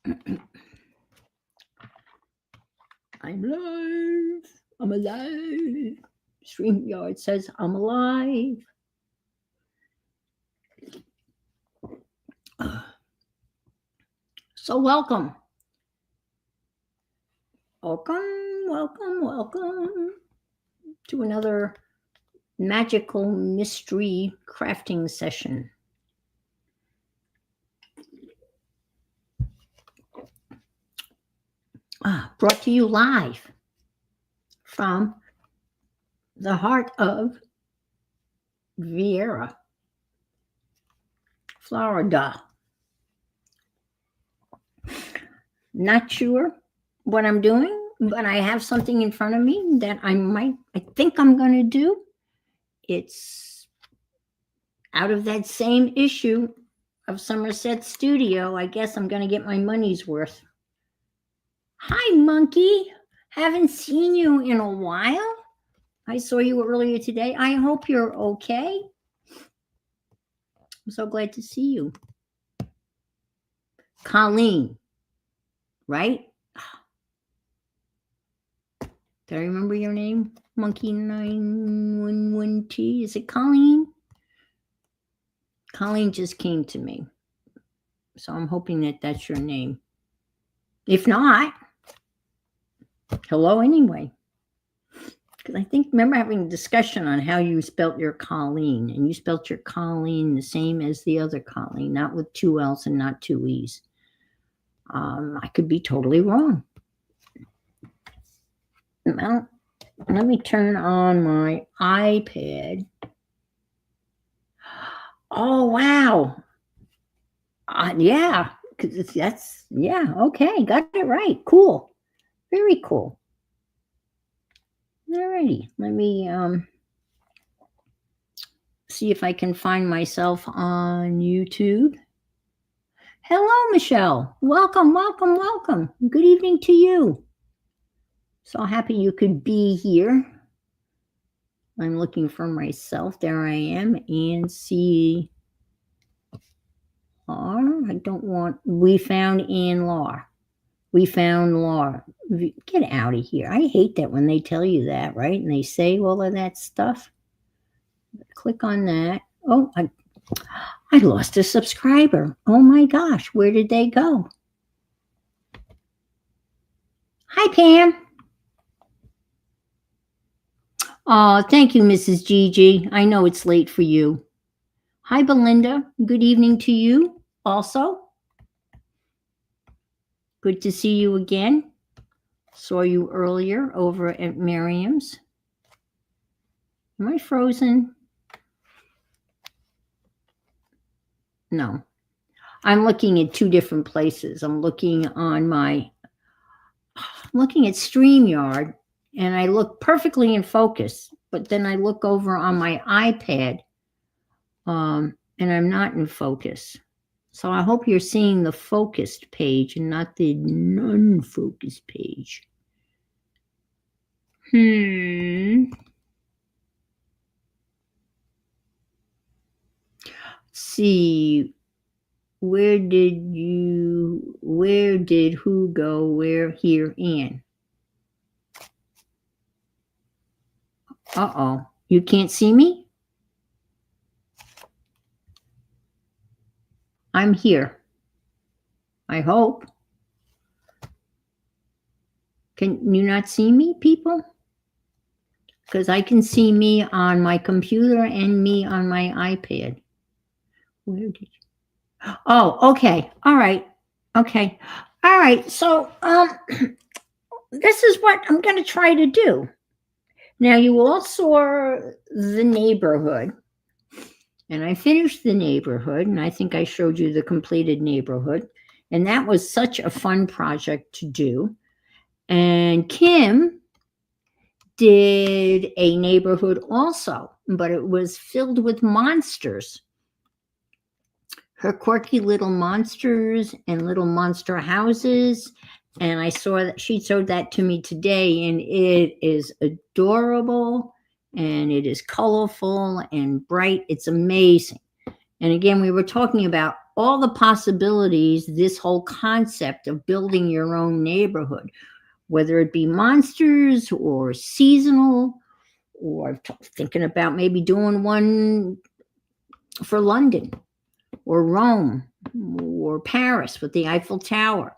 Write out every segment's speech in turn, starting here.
I'm live. I'm alive. StreamYard says I'm alive. So welcome. Welcome to another magical mystery crafting session. Brought to you live from the heart of Vieira, Florida. Not sure what I'm doing, but I have something in front of me that I think I'm going to do. It's out of that same issue of Somerset Studio. I guess I'm going to get my money's worth. Hi, Monkey. Haven't seen you in a while. I saw you earlier today. I hope you're okay. I'm so glad to see you. Colleen, right? Do I remember your name? Monkey911T. Is it Colleen? Colleen just came to me. So I'm hoping that that's your name. If not, hello anyway. Because I think, remember having a discussion on how you spelt your Colleen. And you spelt your Colleen the same as the other Colleen, not with two L's and not two E's. I could be totally wrong. Well, let me turn on my iPad. Oh, wow. Yeah, because okay, got it right. Cool. Very cool. Alrighty, let me see if I can find myself on YouTube. Hello, Michelle. Welcome. Good evening to you. So happy you could be here. I'm looking for myself. There I am. And see. I don't want. We found Ann Law. We found Laura. Get out of here. I hate that when they tell you that, right? And they say all of that stuff. Click on that. Oh, I lost a subscriber. Oh my gosh, where did they go? Hi, Pam. Oh, thank you, Mrs. Gigi. I know it's late for you. Hi, Belinda. Good evening to you also. Good to see you again. Saw you earlier over at Miriam's. Am I frozen? No. I'm looking at two different places. I'm looking at StreamYard, and I look perfectly in focus, but then I look over on my iPad, and I'm not in focus. So I hope you're seeing the focused page and not the non-focused page. Let's see. Where did who go? Where, here, Ann? Uh-oh. You can't see me? I'm here. I hope. Can you not see me, people? Because I can see me on my computer and me on my iPad. Where did you? Oh, okay. All right. Okay. All right. So, this is what I'm going to try to do. Now, you all saw the neighborhood, and I finished the neighborhood, and I think I showed you the completed neighborhood, and that was such a fun project to do. And Kim did a neighborhood also, but it was filled with monsters. Her quirky little monsters and little monster houses. And I saw that she showed that to me today, and it is adorable and it is colorful and bright. It's amazing. And again, we were talking about all the possibilities, this whole concept of building your own neighborhood, whether it be monsters or seasonal, or thinking about maybe doing one for London or Rome or Paris with the Eiffel Tower,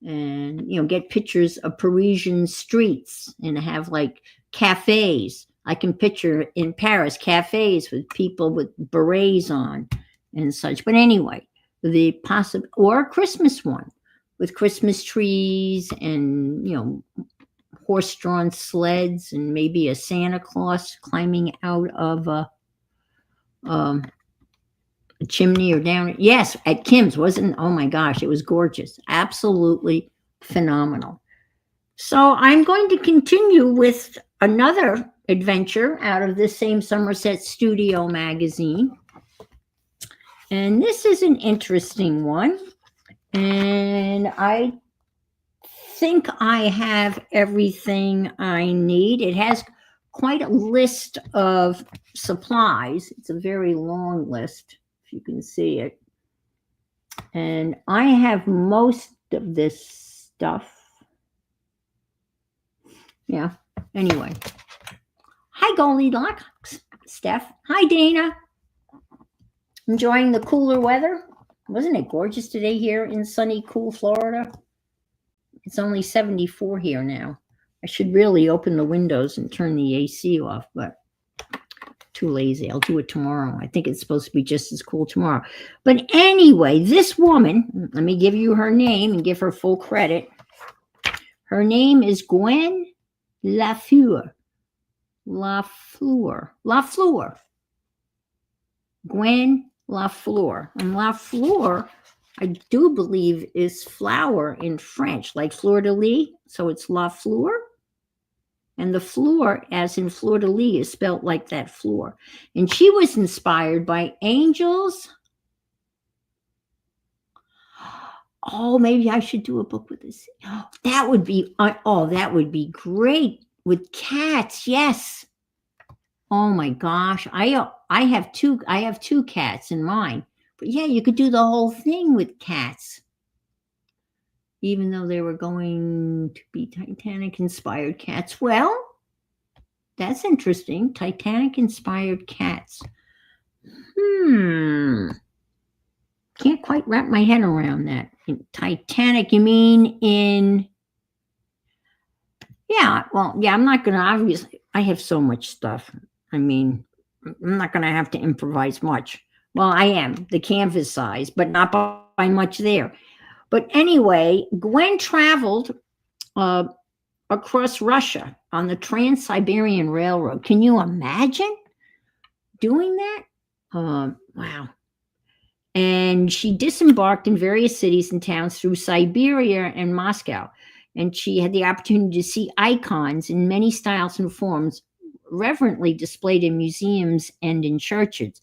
and get pictures of Parisian streets and have like cafes. I can picture in Paris cafes with people with berets on and such. But anyway, the possible, or a Christmas one with Christmas trees and horse-drawn sleds and maybe a Santa Claus climbing out of a chimney or down. Yes, at Kim's, wasn't? Oh my gosh, it was gorgeous. Absolutely phenomenal. So I'm going to continue with another adventure out of this same Somerset Studio magazine. And this is an interesting one. And I think I have everything I need. It has quite a list of supplies. It's a very long list, if you can see it. And I have most of this stuff. Yeah. Anyway. Hi, Goldilocks. Steph. Hi, Dana. Enjoying the cooler weather? Wasn't it gorgeous today here in sunny, cool Florida? It's only 74 here now. I should really open the windows and turn the AC off, but too lazy. I'll do it tomorrow. I think it's supposed to be just as cool tomorrow. But anyway, this woman, let me give you her name and give her full credit. Her name is Gwen Lafleur. Lafleur. Gwen Lafleur. And Lafleur, I do believe, is flower in French, like fleur-de-lis. So it's Lafleur. And the fleur, as in fleur-de-lis, is spelled like that floor. And she was inspired by angels. Oh, maybe I should do a book with this. That would be great with cats. Yes. Oh my gosh. I have two cats in mine. But yeah, you could do the whole thing with cats. Even though they were going to be Titanic-inspired cats. Well, that's interesting. Titanic-inspired cats. Can't quite wrap my head around that. In Titanic, you mean in... Yeah, well, yeah, I'm not going to, obviously, I have so much stuff. I mean, I'm not going to have to improvise much. Well, I am, the canvas size, but not by much there. But anyway, Gwen traveled across Russia on the Trans-Siberian Railroad. Can you imagine doing that? Wow. And she disembarked in various cities and towns through Siberia and Moscow. And she had the opportunity to see icons in many styles and forms, reverently displayed in museums and in churches.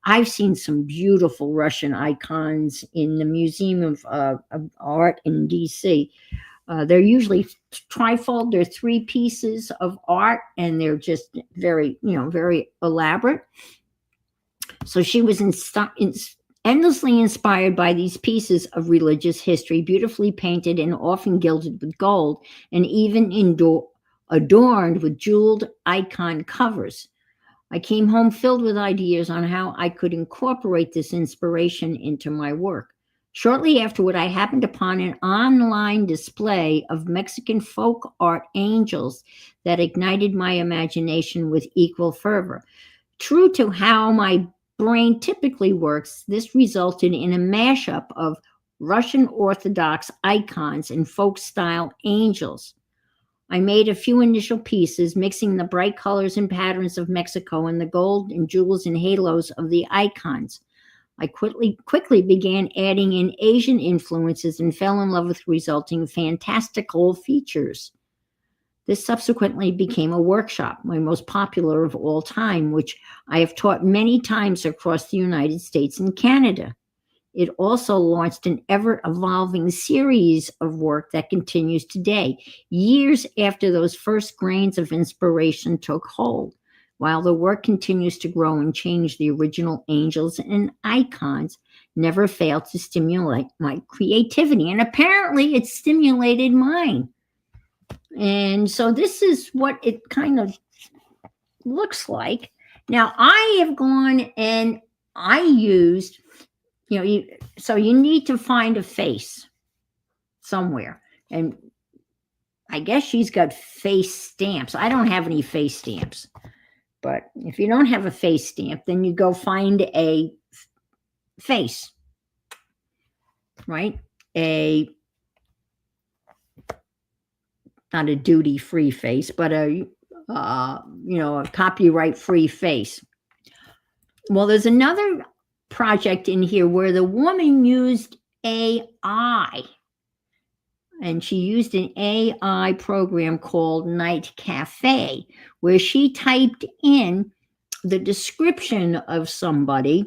I've seen some beautiful Russian icons in the Museum of Art in DC. They're usually trifold. They're 3 pieces of art, and they're just very, very elaborate. So she was endlessly inspired by these pieces of religious history, beautifully painted and often gilded with gold, and even adorned with jeweled icon covers. I came home filled with ideas on how I could incorporate this inspiration into my work. Shortly afterward, I happened upon an online display of Mexican folk art angels that ignited my imagination with equal fervor. True to how my brain typically works, this resulted in a mashup of Russian Orthodox icons and folk-style angels. I made a few initial pieces, mixing the bright colors and patterns of Mexico and the gold and jewels and halos of the icons. I quickly began adding in Asian influences and fell in love with resulting fantastical features. This subsequently became a workshop, my most popular of all time, which I have taught many times across the United States and Canada. It also launched an ever-evolving series of work that continues today, years after those first grains of inspiration took hold. While the work continues to grow and change, the original angels and icons never failed to stimulate my creativity. And apparently it stimulated mine. And so this is what it kind of looks like. Now I have gone and I used, so you need to find a face somewhere. And I guess she's got face stamps. I don't have any face stamps. But if you don't have a face stamp, then you go find a face, right? Not a duty-free face, but a copyright-free face. Well, there's another project in here where the woman used AI, and she used an AI program called Night Cafe, where she typed in the description of somebody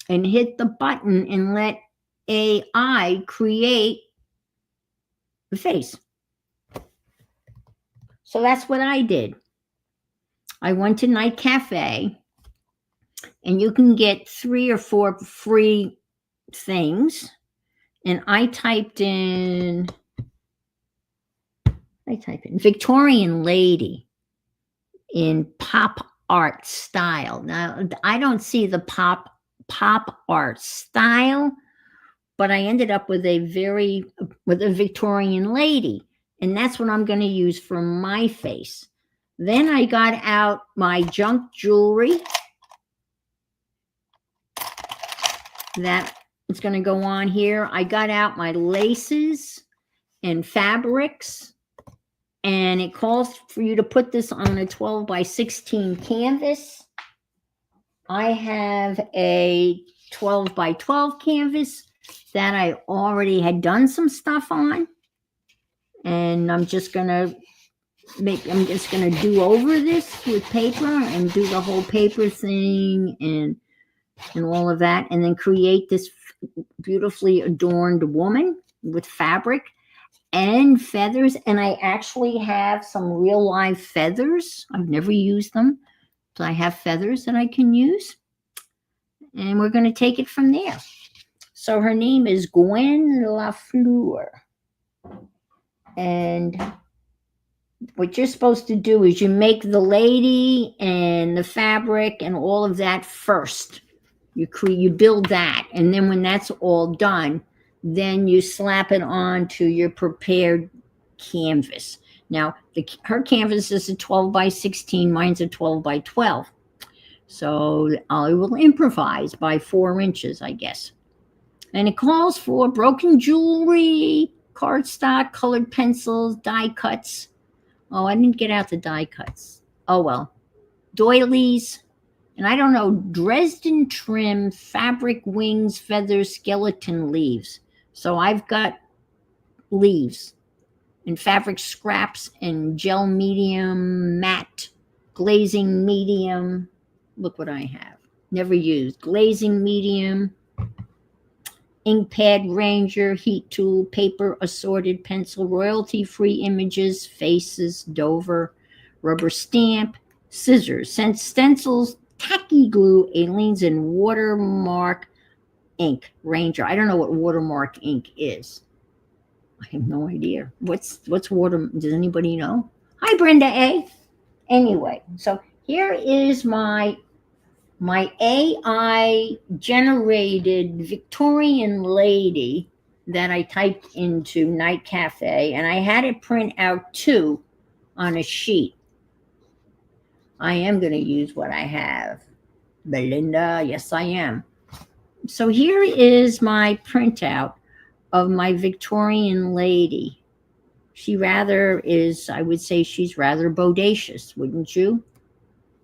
and hit the button and let AI create the face. So that's what I did. I went to Night Cafe, and you can get 3 or 4 free things. And I typed in Victorian lady in pop art style. Now, I don't see the pop art style, but I ended up with a Victorian lady. And that's what I'm going to use for my face. Then I got out my junk jewelry. That is going to go on here. I got out my laces and fabrics. And it calls for you to put this on a 12 by 16 canvas. I have a 12 by 12 canvas that I already had done some stuff on. And I'm just going to do over this with paper and do the whole paper thing and all of that. And then create this beautifully adorned woman with fabric and feathers. And I actually have some real live feathers. I've never used them. So I have feathers that I can use. And we're going to take it from there. So her name is Gwen Lafleur. And what you're supposed to do is you make the lady and the fabric and all of that first. You build that. And then when that's all done, then you slap it onto your prepared canvas. Now, her canvas is a 12 by 16. Mine's a 12 by 12. So I will improvise by 4 inches, I guess. And it calls for broken jewelry, cardstock, colored pencils, die cuts. Oh, I didn't get out the die cuts. Oh, well. Doilies. And I don't know, Dresden trim, fabric wings, feathers, skeleton leaves. So I've got leaves and fabric scraps and gel medium, matte, glazing medium. Look what I have. Never used. Glazing medium, ink pad ranger, heat tool, paper, assorted pencil, royalty-free images, faces, Dover, rubber stamp, scissors, stencils, tacky glue, aliens, and watermark ink ranger. I don't know what watermark ink is. I have no idea. What's water? Does anybody know? Hi, Brenda A. Anyway, so here is my AI generated Victorian lady that I typed into Night Cafe, and I had it print out 2 on a sheet. I am going to use what I have. Belinda, yes, I am. So here is my printout of my Victorian lady. She I would say she's rather bodacious, wouldn't you?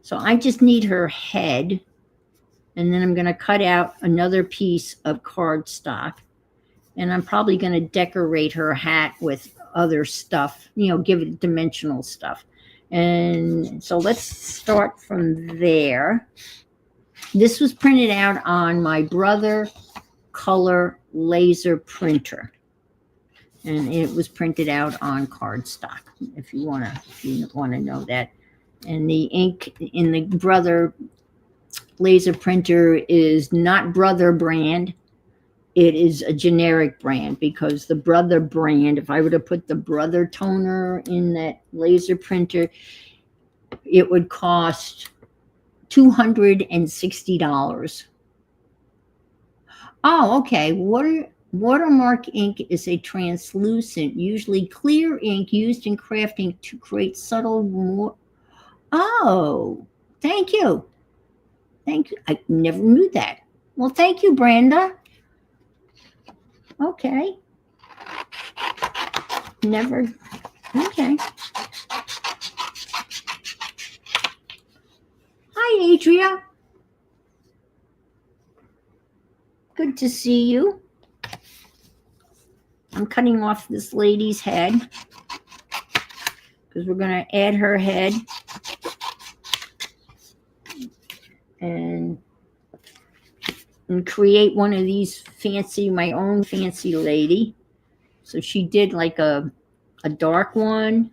So I just need her head, and then I'm going to cut out another piece of cardstock, and I'm probably going to decorate her hat with other stuff, give it dimensional stuff. And so let's start from there. This was printed out on my Brother color laser printer, and it was printed out on cardstock. If you want to know that. And the ink in the Brother laser printer is not Brother brand. it is a generic brand, because the Brother brand, if I were to put the Brother toner in that laser printer, it would cost $260. Oh, okay. Watermark ink is a translucent, usually clear ink used in crafting to create subtle. Oh, thank you. Thank you. I never knew that. Well, thank you, Brenda. Okay. Never. Okay. Hi, Adria. Good to see you. I'm cutting off this lady's head because we're going to add her head and create one of these fancy, my own fancy lady. So she did like a dark one,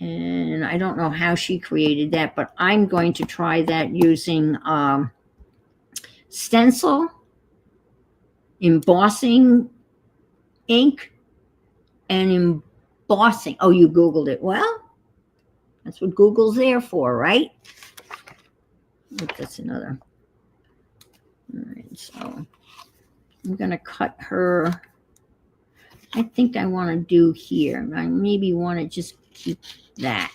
and I don't know how she created that, but I'm going to try that using stencil, embossing ink, and embossing. Oh, you Googled it. Well, that's what Google's there for, right? Look, that's another. All right, so I'm going to cut her. I think I want to do here. I maybe want to just keep that.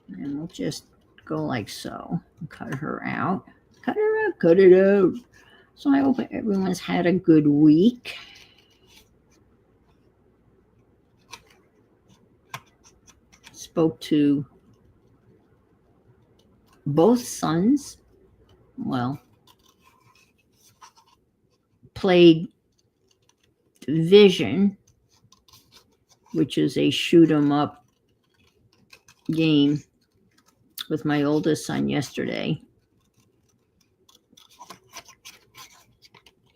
And we'll just go like so. Cut her out. Cut her out. Cut it out. So I hope everyone's had a good week. Spoke to both sons. Well, played Vision, which is a shoot 'em up game, with my oldest son yesterday,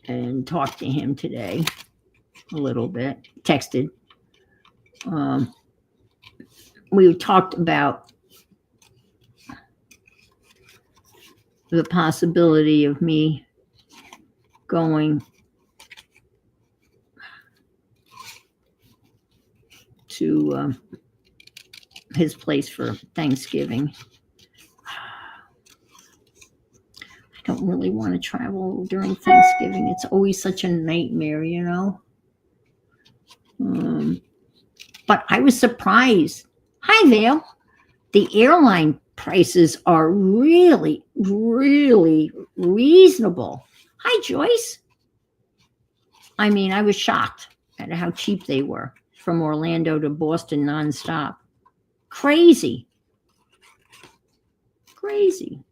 and talked to him today a little bit, texted. We talked about the possibility of me going to his place for Thanksgiving. I don't really want to travel during Thanksgiving. It's always such a nightmare, you know. But I was surprised. Hi, Vale. The airline prices are really, really reasonable. Hi, Joyce. I mean, I was shocked at how cheap they were from Orlando to Boston nonstop. Crazy. Crazy.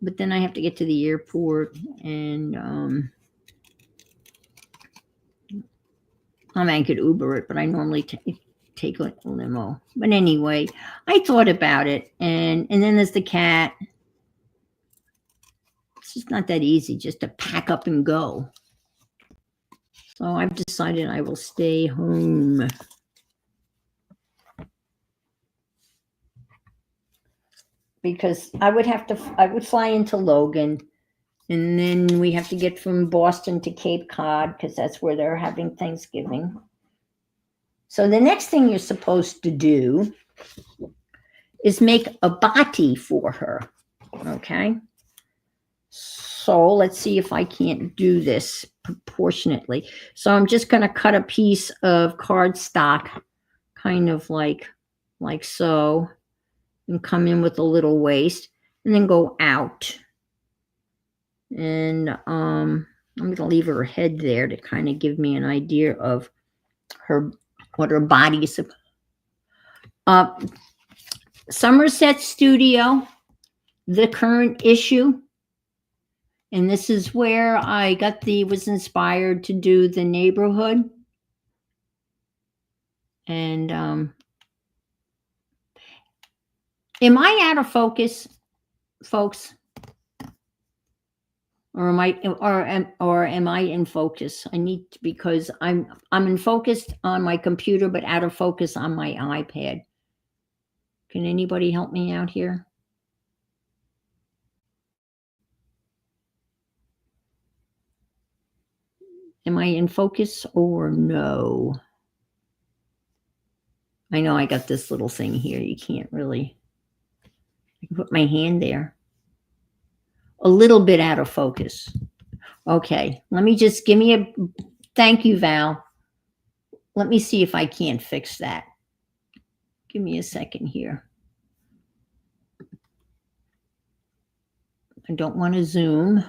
But then I have to get to the airport, and I mean, I could Uber it, but I normally take a limo. But anyway, I thought about it, and then there's the cat. It's just not that easy just to pack up and go. So I've decided I will stay home. Because I would fly into Logan, and then we have to get from Boston to Cape Cod, because that's where they're having Thanksgiving. So the next thing you're supposed to do is make a bati for her. Okay. So let's see if I can't do this proportionately. So I'm just going to cut a piece of cardstock, kind of like so, and come in with a little waist, and then go out. And I'm going to leave her head there to kind of give me an idea of what her body is. Somerset Studio, the current issue. And this is where I was inspired to do the neighborhood. And am I out of focus, folks? Or am I in focus? I need to, because I'm in focus on my computer, but out of focus on my iPad. Can anybody help me out here? Am I in focus or no? I know I got this little thing here. You can't really. I can put my hand there. A little bit out of focus. Okay, let me just give me a. Thank you, Val. Let me see if I can't fix that. Give me a second here. I don't want to zoom.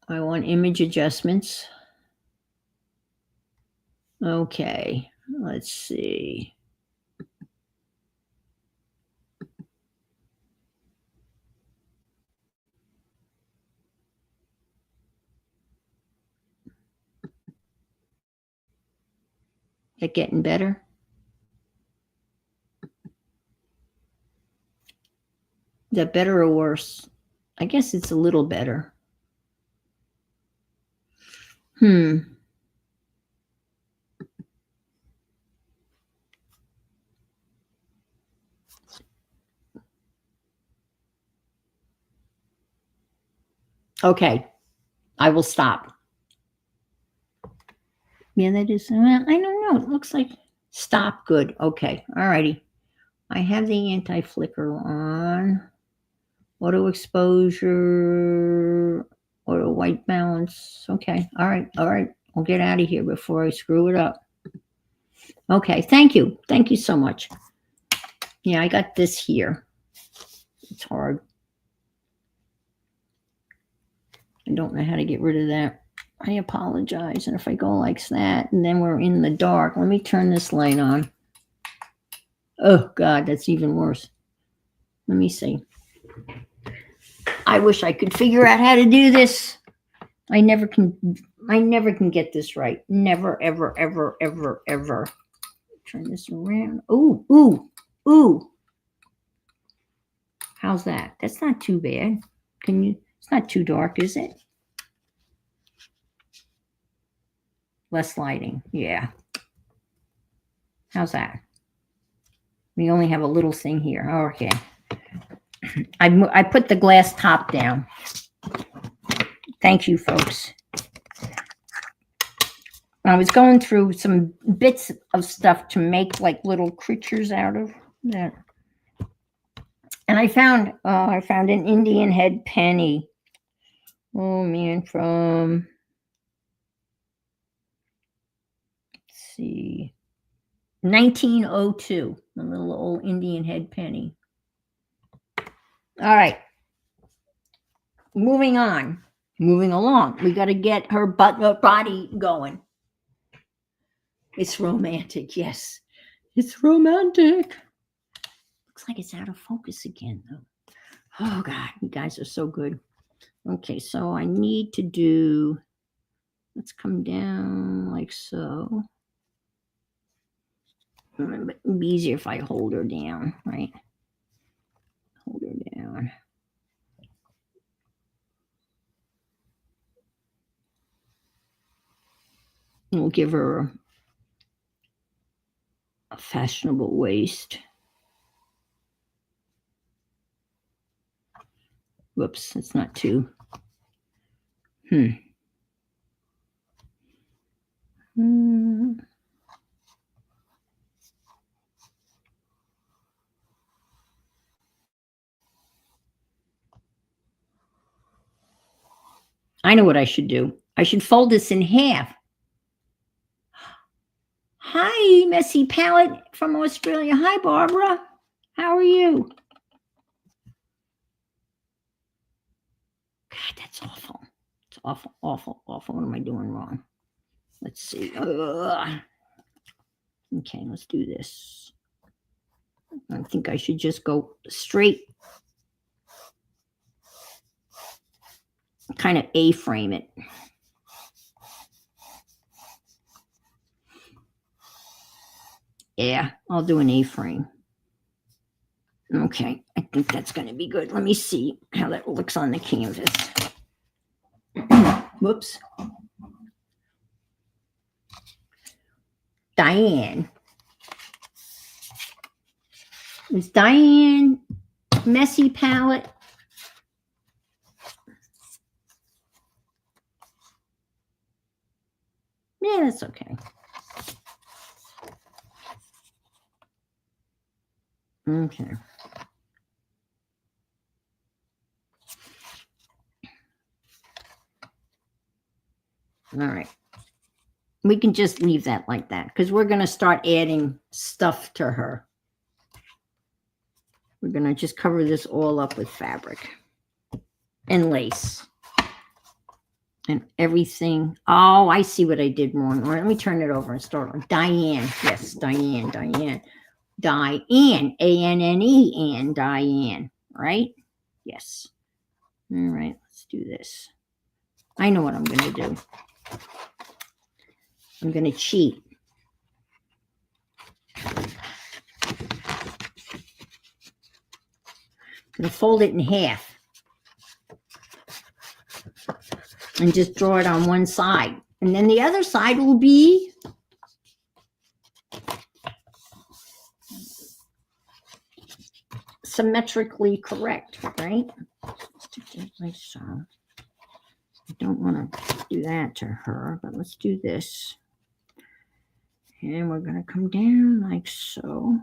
I want image adjustments. Okay, let's see. That getting better? Is that better or worse? I guess it's a little better. Okay, I will stop. Yeah, that is, I don't know. It looks like stop. Good. Okay. All righty. I have the anti-flicker on. Auto exposure, auto white balance. Okay. All right. All right. I'll get out of here before I screw it up. Okay. Thank you. Thank you so much. Yeah, I got this here. It's hard. I don't know how to get rid of that. I apologize. And if I go like that, and then we're in the dark, let me turn this light on. Oh, God, that's even worse. Let me see. I wish I could figure out how to do this. I never can get this right. Never, ever, ever, ever, ever. Turn this around. Ooh, ooh, ooh. How's that? That's not too bad. It's not too dark, is it? Less lighting. Yeah. How's that? We only have a little thing here. Oh, okay. I put the glass top down. Thank you, folks. I was going through some bits of stuff to make like little creatures out of that. And I found an Indian head penny. Oh man, from, let's see, 1902, a little old Indian head penny. All right. Moving along. We got to get her body going. It's romantic, yes. It's romantic. Looks like it's out of focus again, though. Oh, God, you guys are so good. Okay, so I need to do, let's come down like so. It'd be easier if I hold her down, right? Hold her down. And we'll give her a fashionable waist. Whoops, it's not too. I know what I should do. I should fold this in half. Hi, Messy Palette from Australia. Hi, Barbara. How are you? God, that's awful. It's awful, awful, awful. What am I doing wrong? Let's see. Okay, let's do this. I think I should just go straight, kind of A-frame it. Yeah, I'll do an A-frame. Okay, I think that's going to be good. Let me see how that looks on the canvas. Whoops. Diane. Is Diane Messy Palette? Yeah, that's okay. Okay. All right. We can just leave that like that because we're going to start adding stuff to her. We're going to just cover this all up with fabric and lace and everything. Oh, I see what I did wrong. All right, let me turn it over and start on Diane. Yes, Diane. Diane, A-N-N-E, and Diane, right? Yes. All right, let's do this. I know what I'm going to do. I'm going to cheat. I'm going to fold it in half and just draw it on one side. And then the other side will be symmetrically correct, right? Let's do it like so. I don't want to do that to her, but let's do this. And we're going to come down like so.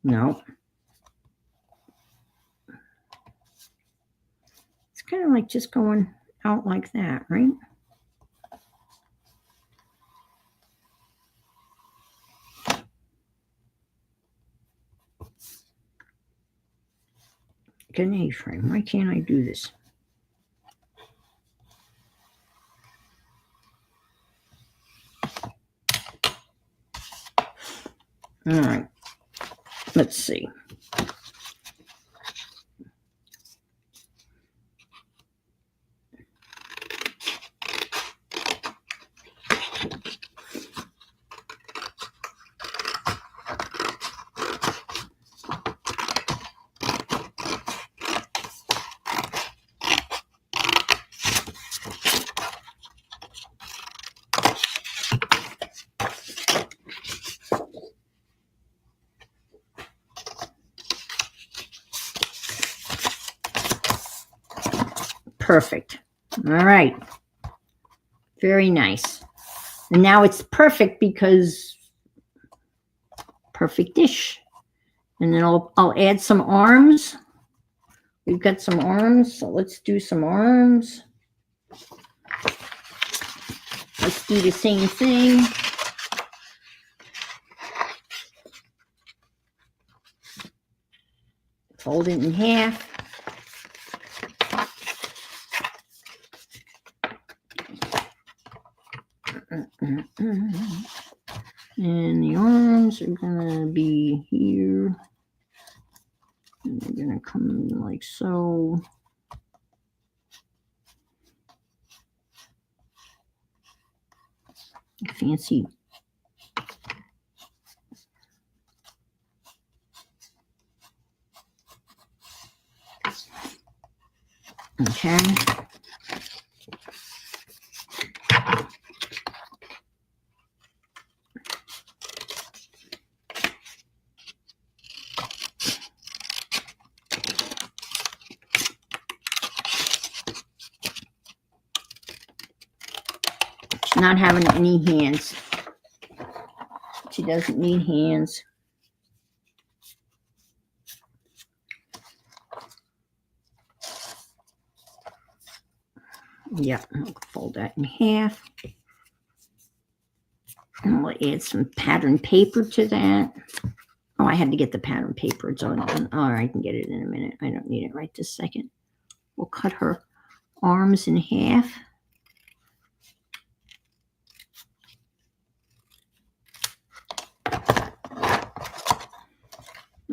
No. It's kind of like just going out like that, right? An A-frame. Why can't I do this? All right. Let's see. Perfect. All right. Very nice. And now it's perfect because perfect-ish. And then I'll add some arms. We've got some arms, so let's do some arms. Let's do the same thing. Fold it in half. And the arms are gonna be here. And they're gonna come like so. Fancy. Okay. She's not having any hands. She doesn't need hands. Yeah, I'll fold that in half. And we'll add some pattern paper to that. Oh, I had to get the pattern paper. It's on. Oh, I can get it in a minute. I don't need it right this second. We'll cut her arms in half.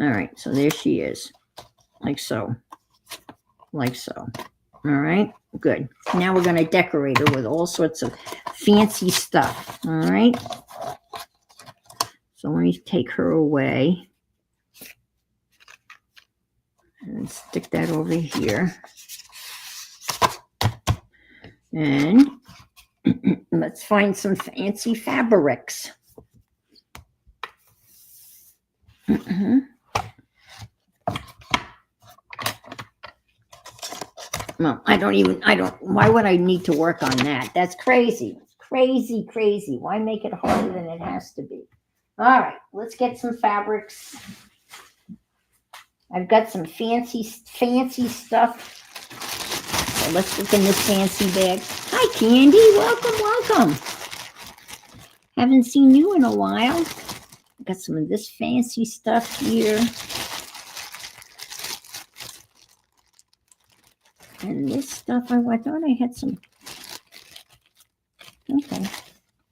All right, so there she is. Like so. Like so. All right, good. Now we're going to decorate her with all sorts of fancy stuff. All right. So let me take her away and stick that over here. And Let's find some fancy fabrics. Well, why would I need to work on that? That's crazy. Crazy, crazy. Why make it harder than it has to be? All right, let's get some fabrics. I've got some fancy stuff. So let's look in this fancy bag. Hi, Candy. Welcome. Haven't seen you in a while. Got some of this fancy stuff here. And this stuff, I thought I had some. Okay.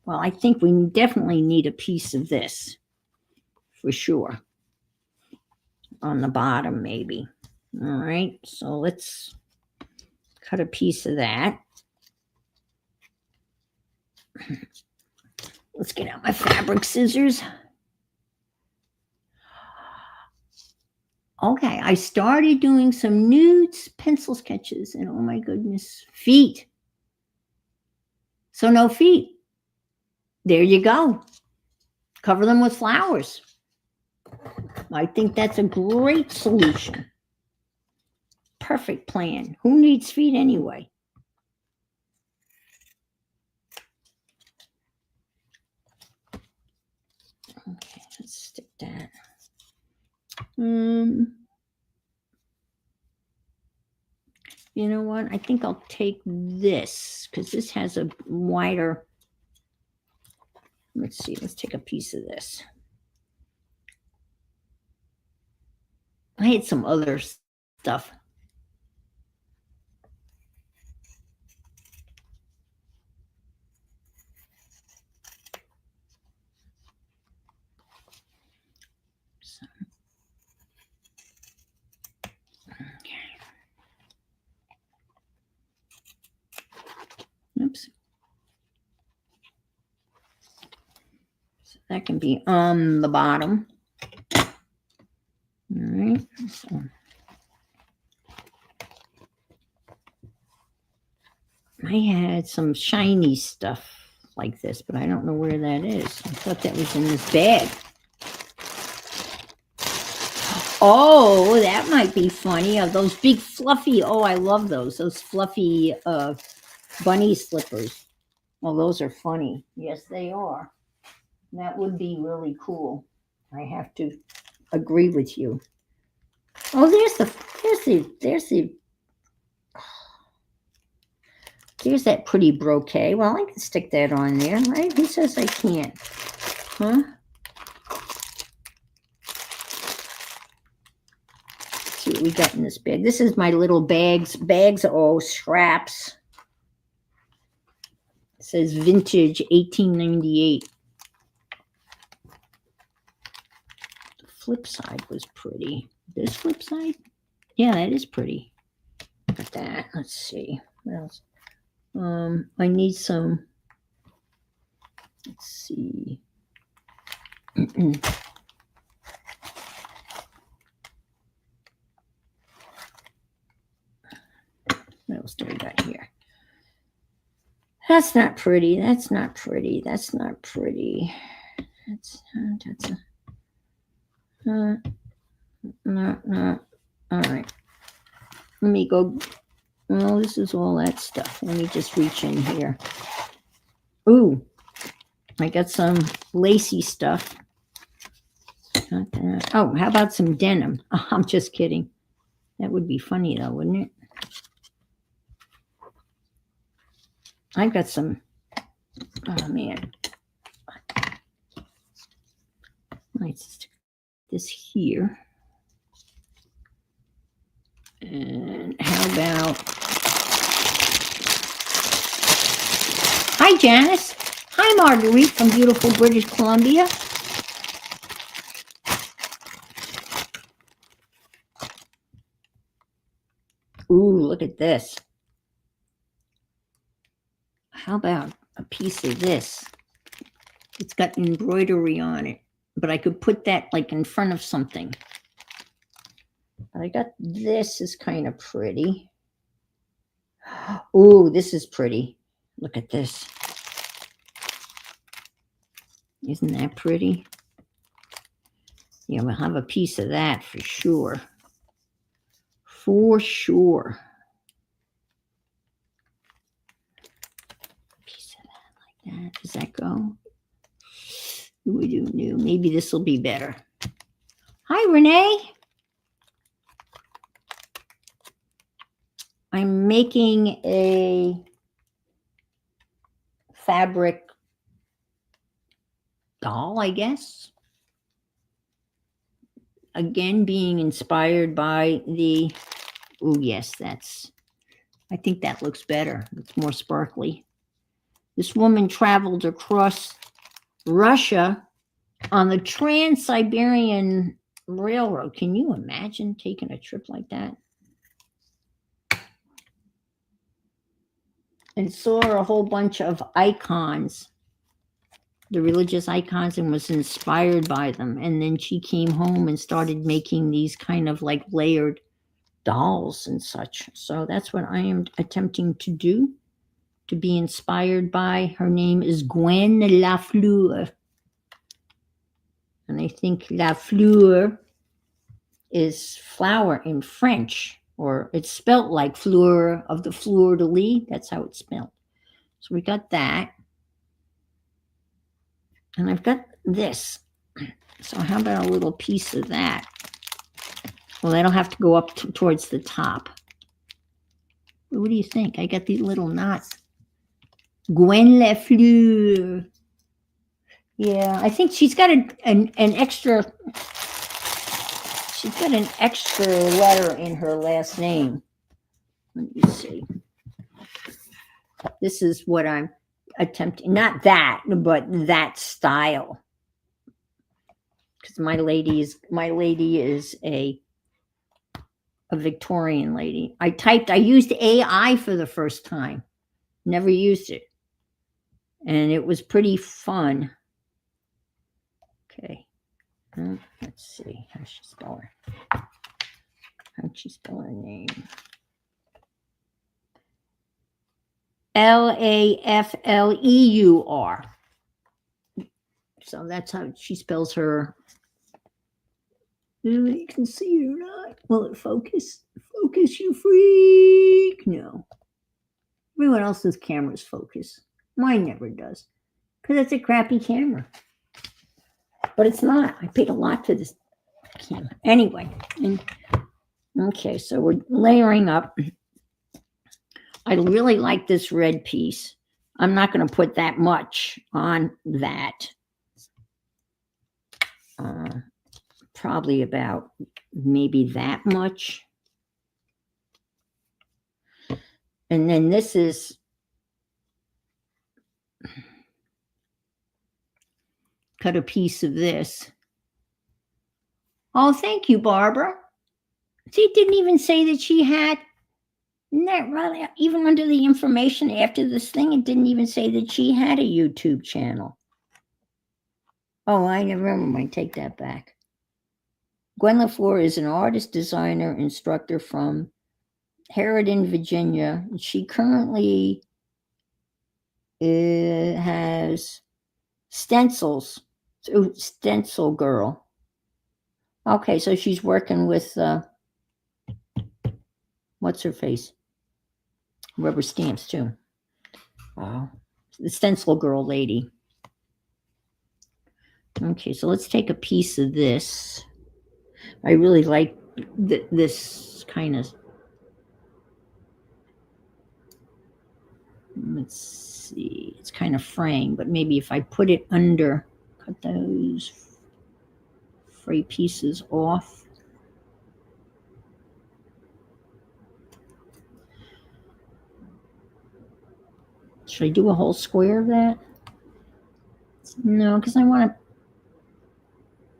Well, I think we definitely need a piece of this. For sure. On the bottom, maybe. All right. So let's cut a piece of that. Let's get out my fabric scissors. Okay, I started doing some nudes pencil sketches, and oh my goodness, feet. So no feet. There you go. Cover them with flowers. I think that's a great solution. Perfect plan. Who needs feet anyway? Okay, let's stick that. You know what? I think I'll take this because this has a wider. Let's see. Let's take a piece of this. I had some other stuff. Oops. So that can be on the bottom. All right. So I had some shiny stuff like this, but I don't know where that is. I thought that was in this bag. Oh, that might be funny. Those big fluffy, oh, I love those. Those fluffy bunny slippers. Well, those are funny. Yes, they are. That would be really cool. I have to agree with you. Oh, there's that pretty brocade. Well, I can stick that on there, right? Who says I can't? Huh? Let's see what we got in this bag. This is my little bags, scraps. It says vintage 1898. The flip side was pretty. This flip side? Yeah, that is pretty. Look at that. Let's see. What else? I need some. Let's see. What else do we got here? That's not pretty. That's not pretty. That's not pretty. No. All right. Let me go. Well, this is all that stuff. Let me just reach in here. Ooh, I got some lacy stuff. Not that. Oh, how about some denim? Oh, I'm just kidding. That would be funny though, wouldn't it? I've got some. Oh man. Let's stick this here. And how about, hi Janice, hi Marguerite from beautiful British Columbia. Ooh, look at this. How about a piece of this? It's got embroidery on it, but I could put that like in front of something. I got this is kind of pretty. Ooh, this is pretty. Look at this. Isn't that pretty? Yeah, we'll have a piece of that for sure. For sure. Piece of that like that. Does that go? We do new. Maybe this will be better. Hi, Renee. I'm making a fabric doll, I guess. Again, being inspired by the, oh yes, I think that looks better. It's more sparkly. This woman traveled across Russia on the Trans-Siberian Railroad. Can you imagine taking a trip like that? And saw a whole bunch of icons, the religious icons, and was inspired by them. And then she came home and started making these kind of like layered dolls and such. So that's what I am attempting to do, to be inspired by. Her name is Gwen Lafleur. And I think Lafleur is flower in French, or it's spelt like fleur of the fleur de lis. That's how it's spelled. So we got that. And I've got this. So how about a little piece of that? Well, that'll have to go up towards the top. What do you think? I got these little knots. Gwen Lafleur. Yeah, I think she's got an extra. She's got an extra letter in her last name. Let me see. This is what I'm attempting. Not that, but that style. Because my lady is a Victorian lady. I used AI for the first time. Never used it. And it was pretty fun. Okay. Let's see. How'd she spell her? How'd she spell her name? Lafleur. So that's how she spells her. You can see it or not. Will it focus? Focus, you freak. No. Everyone else's cameras focus. Mine never does. Because it's a crappy camera. But it's not. I paid a lot for this camera. Anyway. Okay, so we're layering up. I really like this red piece. I'm not going to put that much on that. Probably about maybe that much. And then this is cut a piece of this. Oh, thank you, Barbara. See, it didn't even say that she had, isn't that right? Even under the information after this thing, it didn't even say that she had a YouTube channel. Oh, I never mind. Take that back. Gwen Lafleur is an artist, designer, instructor from Harridan, Virginia. She currently has stencils. Stencil girl. Okay, so she's working with what's her face? Rubber stamps too. Wow. The stencil girl lady. Okay, so let's take a piece of this. I really like this kind of. Let's see. It's kind of framed, but maybe if I put it under, cut those fray pieces off. Should I do a whole square of that? No, because I want to.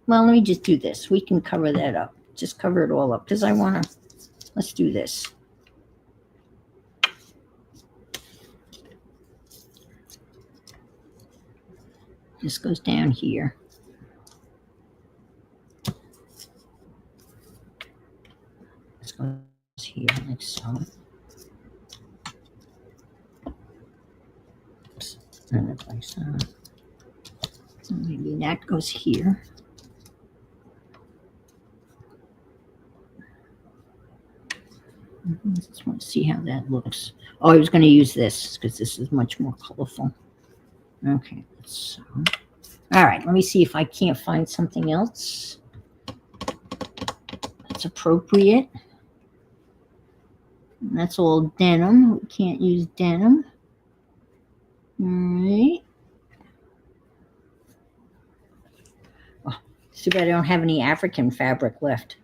Well, let me just do this. We can cover that up. Just cover it all up because I want to. Let's do this. This goes down here. This goes here like so. Oops. And like so. So maybe that goes here. I just want to see how that looks. Oh, I was going to use this because this is much more colorful. Okay, so all right, let me see if I can't find something else that's appropriate. And that's all denim. We can't use denim. All right. Oh, too bad I don't have any African fabric left.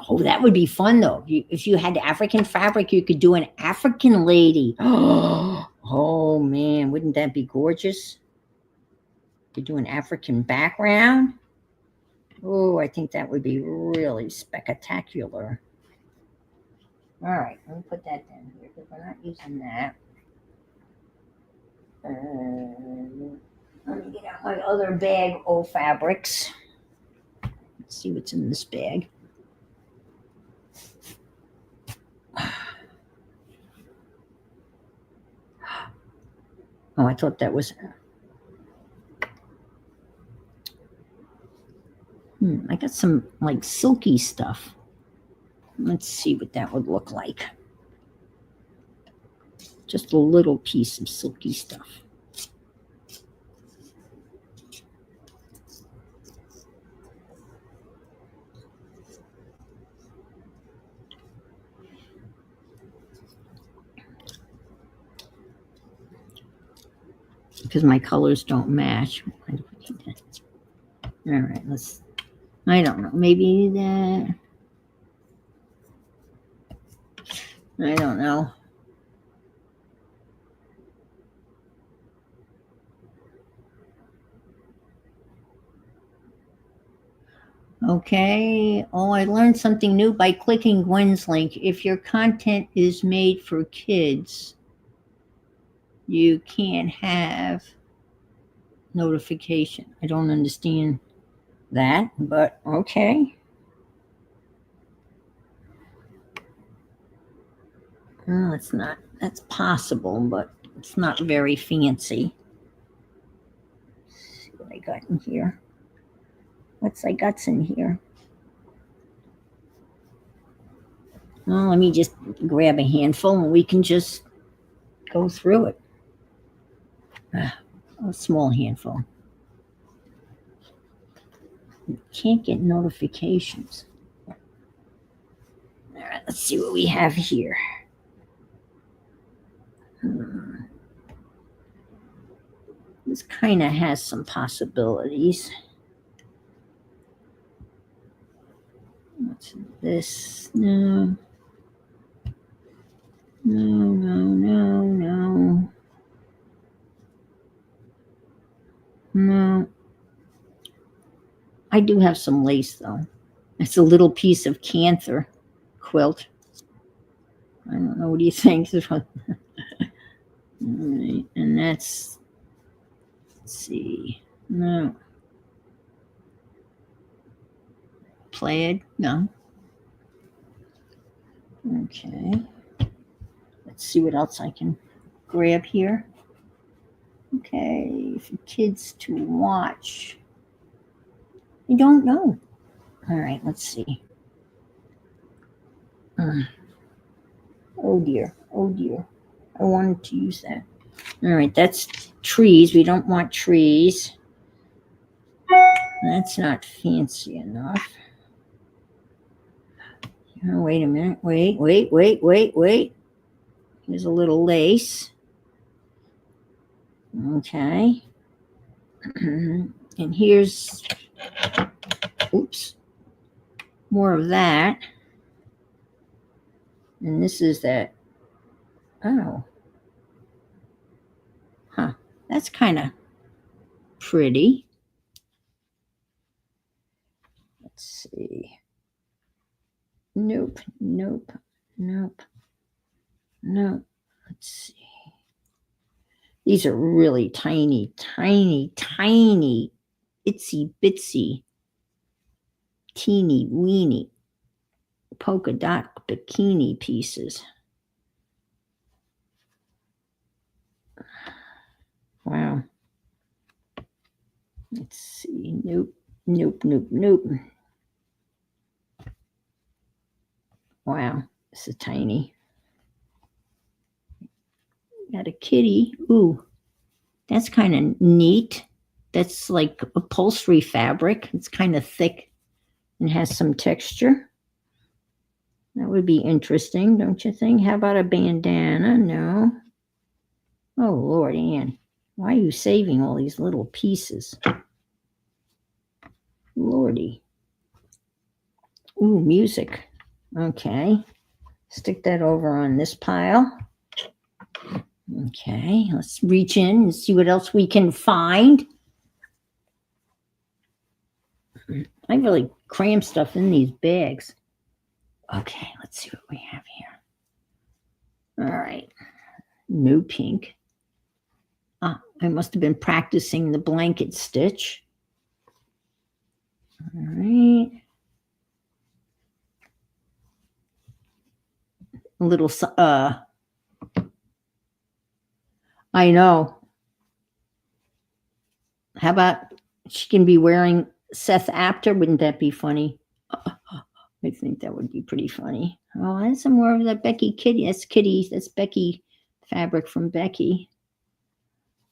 Oh, that would be fun though. If you had African fabric, you could do an African lady. Oh man, wouldn't that be gorgeous? You do an African background. Oh, I think that would be really spectacular. All right, let me put that down here because we're not using that. Let me get out my other bag of fabrics. Let's see what's in this bag. Oh, I thought that was. I got some like silky stuff. Let's see what that would look like. Just a little piece of silky stuff. Because my colors don't match. All right, let's. I don't know. Maybe that. I don't know. Okay. Oh, I learned something new by clicking Gwen's link. If your content is made for kids, you can't have notification. I don't understand that, but okay. Well, it's not. That's possible, but it's not very fancy. Let's see what I got in here. What's I got in here? Well, let me just grab a handful and we can just go through it. A small handful. You can't get notifications. All right, let's see what we have here. This kind of has some possibilities. What's this? No. No. I do have some lace though. It's a little piece of Canthor quilt. I don't know. What do you think? All right, and that's. Let's see. No. Plaid? No. Okay. Let's see what else I can grab here. Okay, for kids to watch. I don't know. All right, let's see. Oh dear. Oh dear. I wanted to use that. All right, that's trees. We don't want trees. That's not fancy enough. Oh, wait a minute. Wait. Here's a little lace. Okay. And here's, oops, more of that. And this is that. Oh. Huh. That's kind of pretty. Let's see. Nope. Let's see. These are really tiny, itsy bitsy, teeny weeny polka dot bikini pieces. Wow. Let's see. Nope. Nope. Nope. Nope. Wow. This is tiny. Got a kitty. Ooh, that's kind of neat. That's like upholstery fabric. It's kind of thick and has some texture. That would be interesting, don't you think? How about a bandana? No. Oh, Lord, Ann. Why are you saving all these little pieces? Lordy. Ooh, music. Okay. Stick that over on this pile. Okay, let's reach in and see what else we can find. I really cram stuff in these bags. Okay, let's see what we have here. All right. No pink. I must have been practicing the blanket stitch. All right. A little, I know. How about she can be wearing Seth Apter? Wouldn't that be funny? I think that would be pretty funny. Oh, that's some more of that Becky Kitty. That's Kitty. That's Becky fabric from Becky.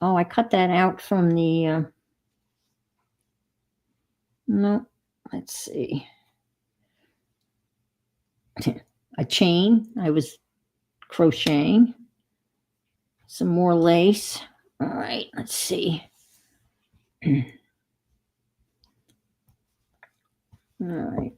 Oh, I cut that out from the. No, let's see. A chain. I was crocheting. Some more lace. All right, let's see. All right.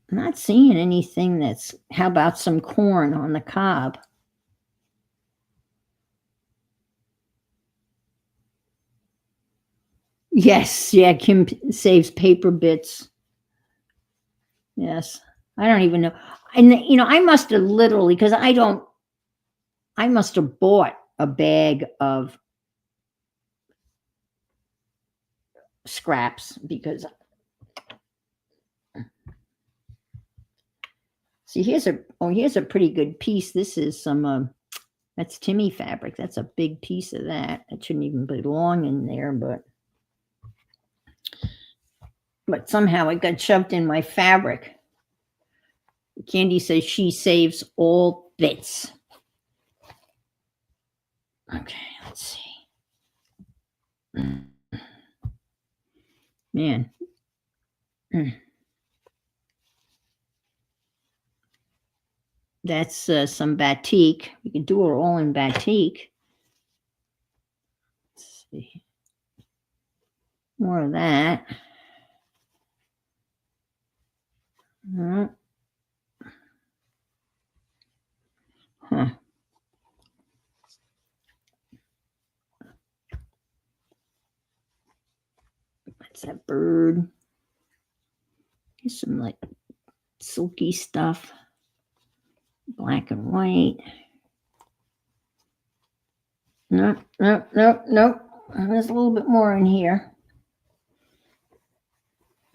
I'm not seeing anything that's. How about some corn on the cob? Yes, yeah, Kim saves paper bits. Yes, I don't even know. And, I must have literally, because I must have bought a bag of scraps because. See, here's a pretty good piece. This is some, that's Timmy fabric. That's a big piece of that. That shouldn't even belong in there, but somehow it got shoved in my fabric. Candy says she saves all bits. Okay, let's see. Man. That's some batik. We can do it all in batik. Let's see. More of that. Huh. What's that bird? Here's some like silky stuff. Black and white. Nope. There's a little bit more in here.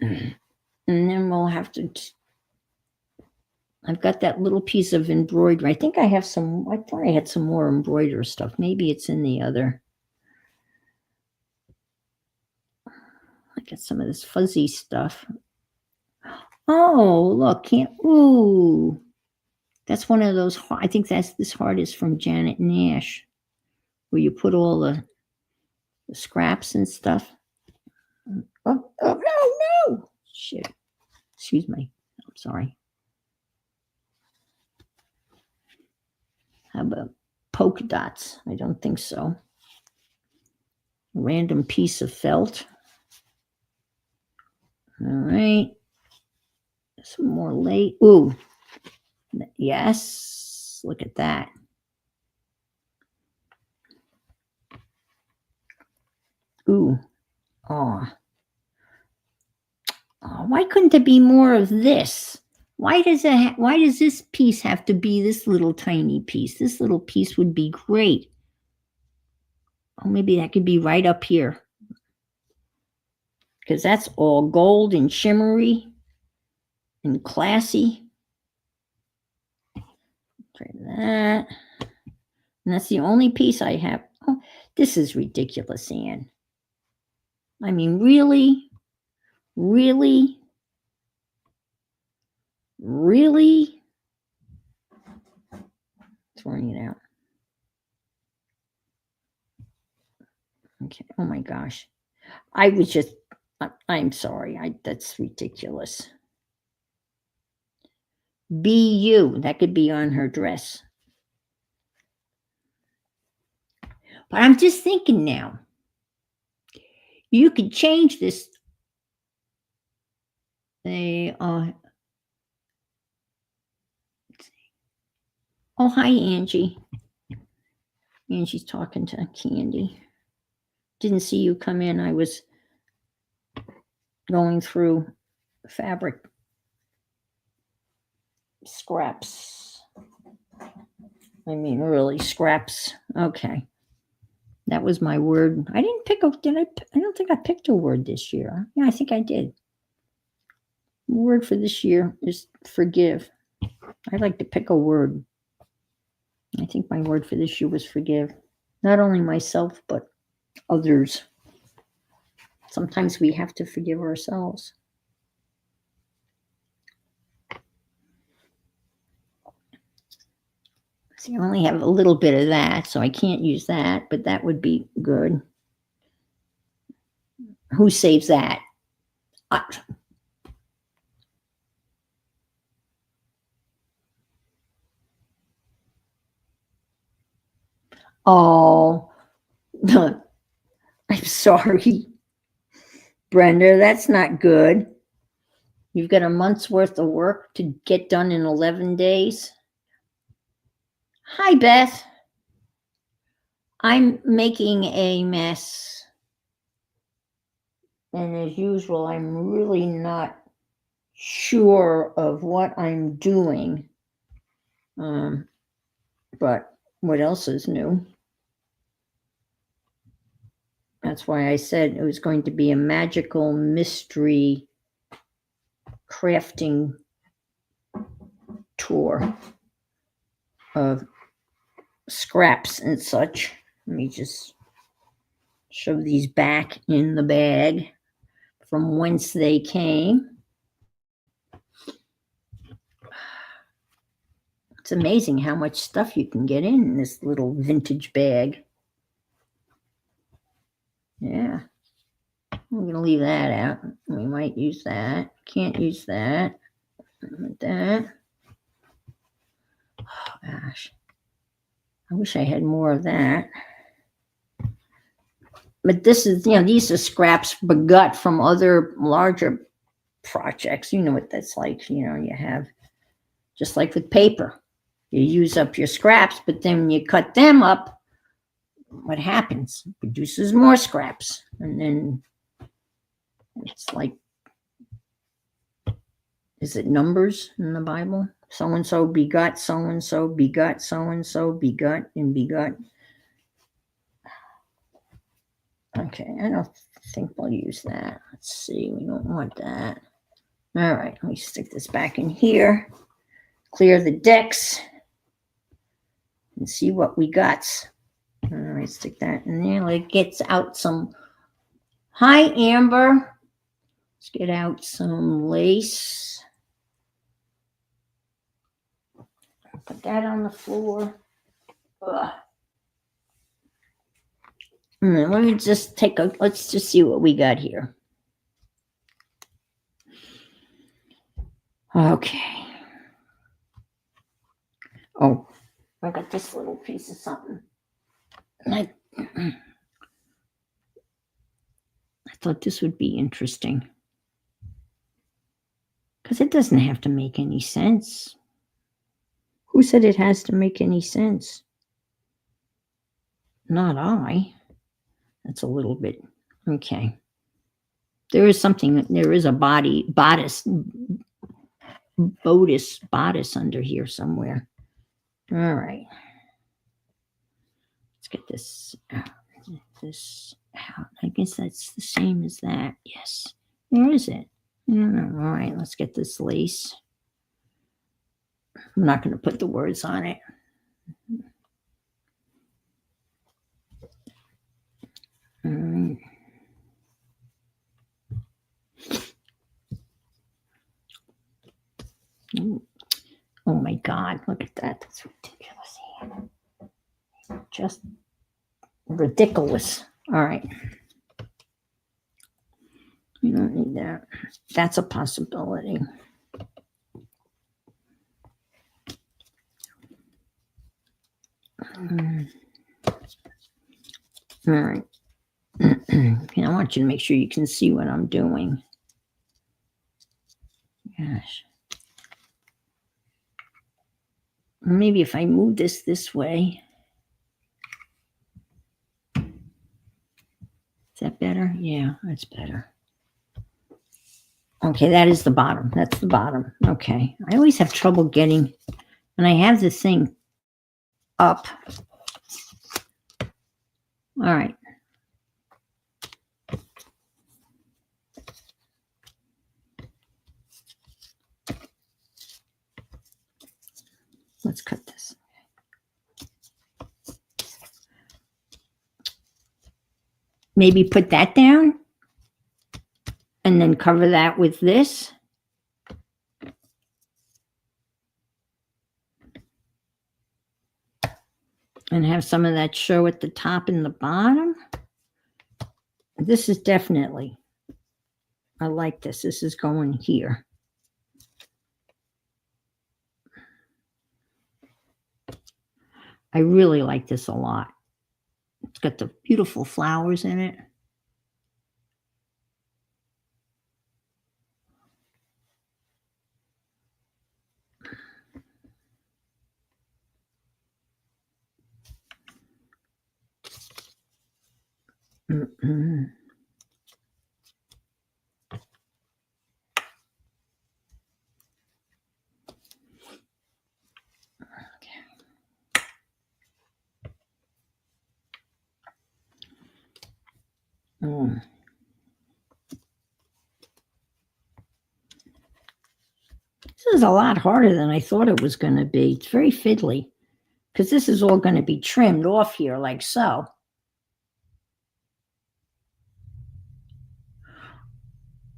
And then we'll have to. I've got that little piece of embroidery. I think I have some. I thought I had some more embroidery stuff. Maybe it's in the other. I got some of this fuzzy stuff. Oh, look. Ooh. That's one of those. I think this heart is from Janet Nash, where you put all the scraps and stuff. Oh, no. Shit. Excuse me. I'm sorry. How about polka dots? I don't think so. A random piece of felt. All right. Some more lace. Ooh. Yes. Look at that. Ooh. Oh. Why couldn't there be more of this? Why does this piece have to be this little tiny piece? This little piece would be great. Oh, maybe that could be right up here. Because that's all gold and shimmery and classy. Try that. And that's the only piece I have. Oh, this is ridiculous, Anne. I mean, really? Really? Really? Throwing it out. Okay. Oh my gosh. I was just, I'm sorry. That's ridiculous. BU. That could be on her dress. But I'm just thinking now. You could change this. Oh, hi, Angie. Angie's talking to Candy. Didn't see you come in. I was going through fabric scraps. I mean, really, scraps. Okay. That was my word. I didn't pick up, did I? I don't think I picked a word this year. Yeah, I think I did. The word for this year is forgive. I like to pick a word. I think my word for this year was forgive. Not only myself, but others. Sometimes we have to forgive ourselves. See, I only have a little bit of that, so I can't use that, but that would be good. Who saves that? Oh, I'm sorry, Brenda, that's not good. You've got a month's worth of work to get done in 11 days. Hi, Beth. I'm making a mess. And as usual, I'm really not sure of what I'm doing. But what else is new? That's why I said it was going to be a magical mystery crafting tour of scraps and such. Let me just shove these back in the bag from whence they came. It's amazing how much stuff you can get in this little vintage bag. Yeah. I'm going to leave that out. We might use that. Can't use that. With that. Oh, gosh. I wish I had more of that. But this is, these are scraps begot from other larger projects. You know what that's like. You have, just like with paper, you use up your scraps, but then when you cut them up, what happens? It produces more scraps. And then it's like, is it numbers in the Bible? So-and-so begot so-and-so, begot so-and-so, begot and begot. Okay, I don't think we'll use that. Let's see, we don't want that. All right, let me stick this back in here. Clear the decks and see what we got. All right, stick that in there. It gets out some. Hi, Amber. Let's get out some lace. Put that on the floor. Ugh. Let me just let's just see what we got here. Okay. Oh, I got this little piece of something. I thought this would be interesting. Because it doesn't have to make any sense. Who said it has to make any sense? Not I. That's a little bit, okay. There is a bodice under here somewhere. All right. Let's get this out. I guess that's the same as that. Yes. Where is it? All right, let's get this lace. I'm not going to put the words on it. Oh my God, look at that. That's ridiculous. Just ridiculous. All right. You don't need that. That's a possibility. All right. I want you to make sure you can see what I'm doing. Gosh. Maybe if I move this way. Is that better? Yeah, that's better. Okay, that is the bottom. That's the bottom. Okay. I always have trouble getting, and I have this thing up. All right. Let's cut this. Maybe put that down and then cover that with this. And have some of that show at the top and the bottom. This is definitely, I like this. This is going here. I really like this a lot. It's got the beautiful flowers in it. Mm-mm. Mm. This is a lot harder than I thought it was going to be. It's very fiddly because this is all going to be trimmed off here like so.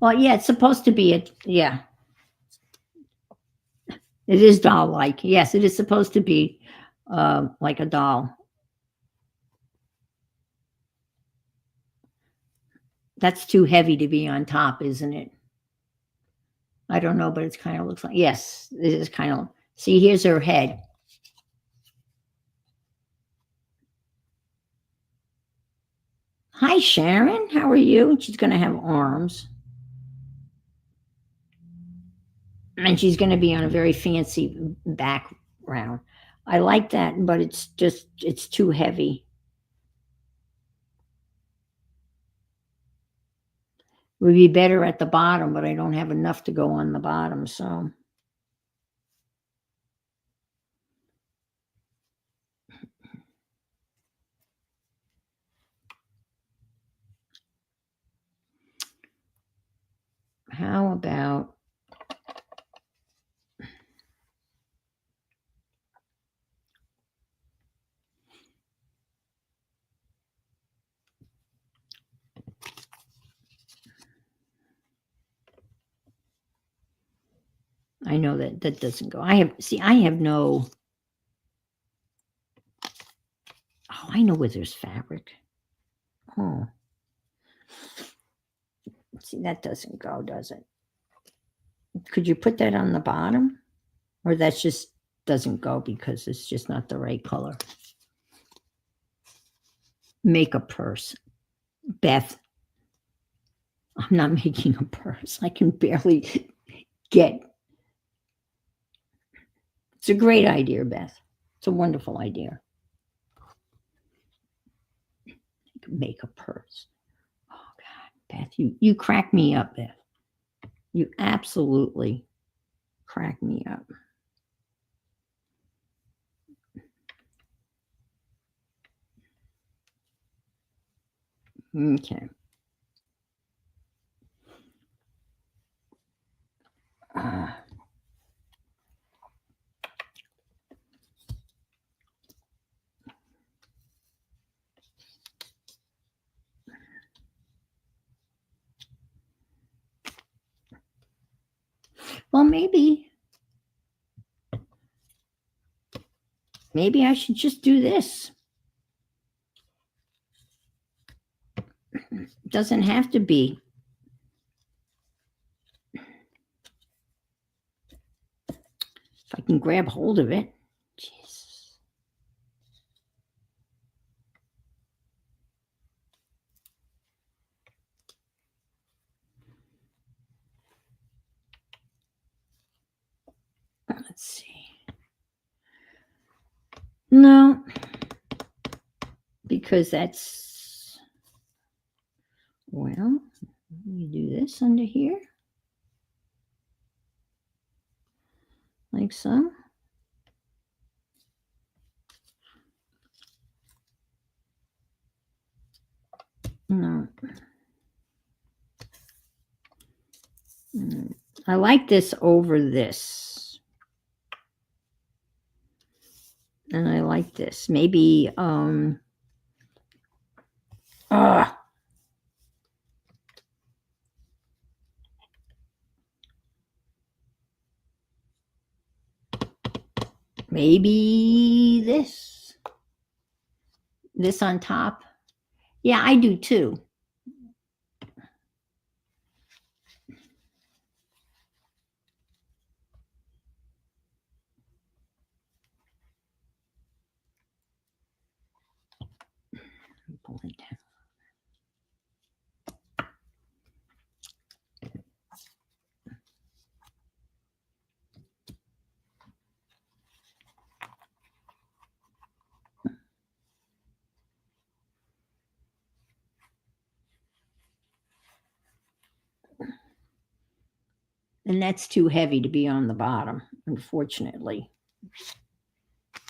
Well, yeah, it's supposed to be yeah. It is doll-like. Yes, it is supposed to be like a doll. That's too heavy to be on top, isn't it? I don't know, but it's kind of looks like, yes, it is kind of, see, here's her head. Hi, Sharon. How are you? She's going to have arms. And she's going to be on a very fancy background. I like that, but it's too heavy. It would be better at the bottom, but I don't have enough to go on the bottom, so. How about I know that doesn't go. I have no. Oh, I know where there's fabric. Oh. See, that doesn't go, does it? Could you put that on the bottom? Or that just doesn't go because it's just not the right color. Make a purse. Beth, I'm not making a purse. I can barely get. It's a great idea, Beth. It's a wonderful idea. Make a purse. Oh God, Beth, you crack me up, Beth. You absolutely crack me up. Okay. maybe I should just do this. It doesn't have to be. If I can grab hold of it. Jesus. Let's see. No, because that's, well, you do this under here, like so. No. I like this over this. And I like this. Maybe, maybe this on top. Yeah, I do too. Pull it down. And that's too heavy to be on the bottom, unfortunately.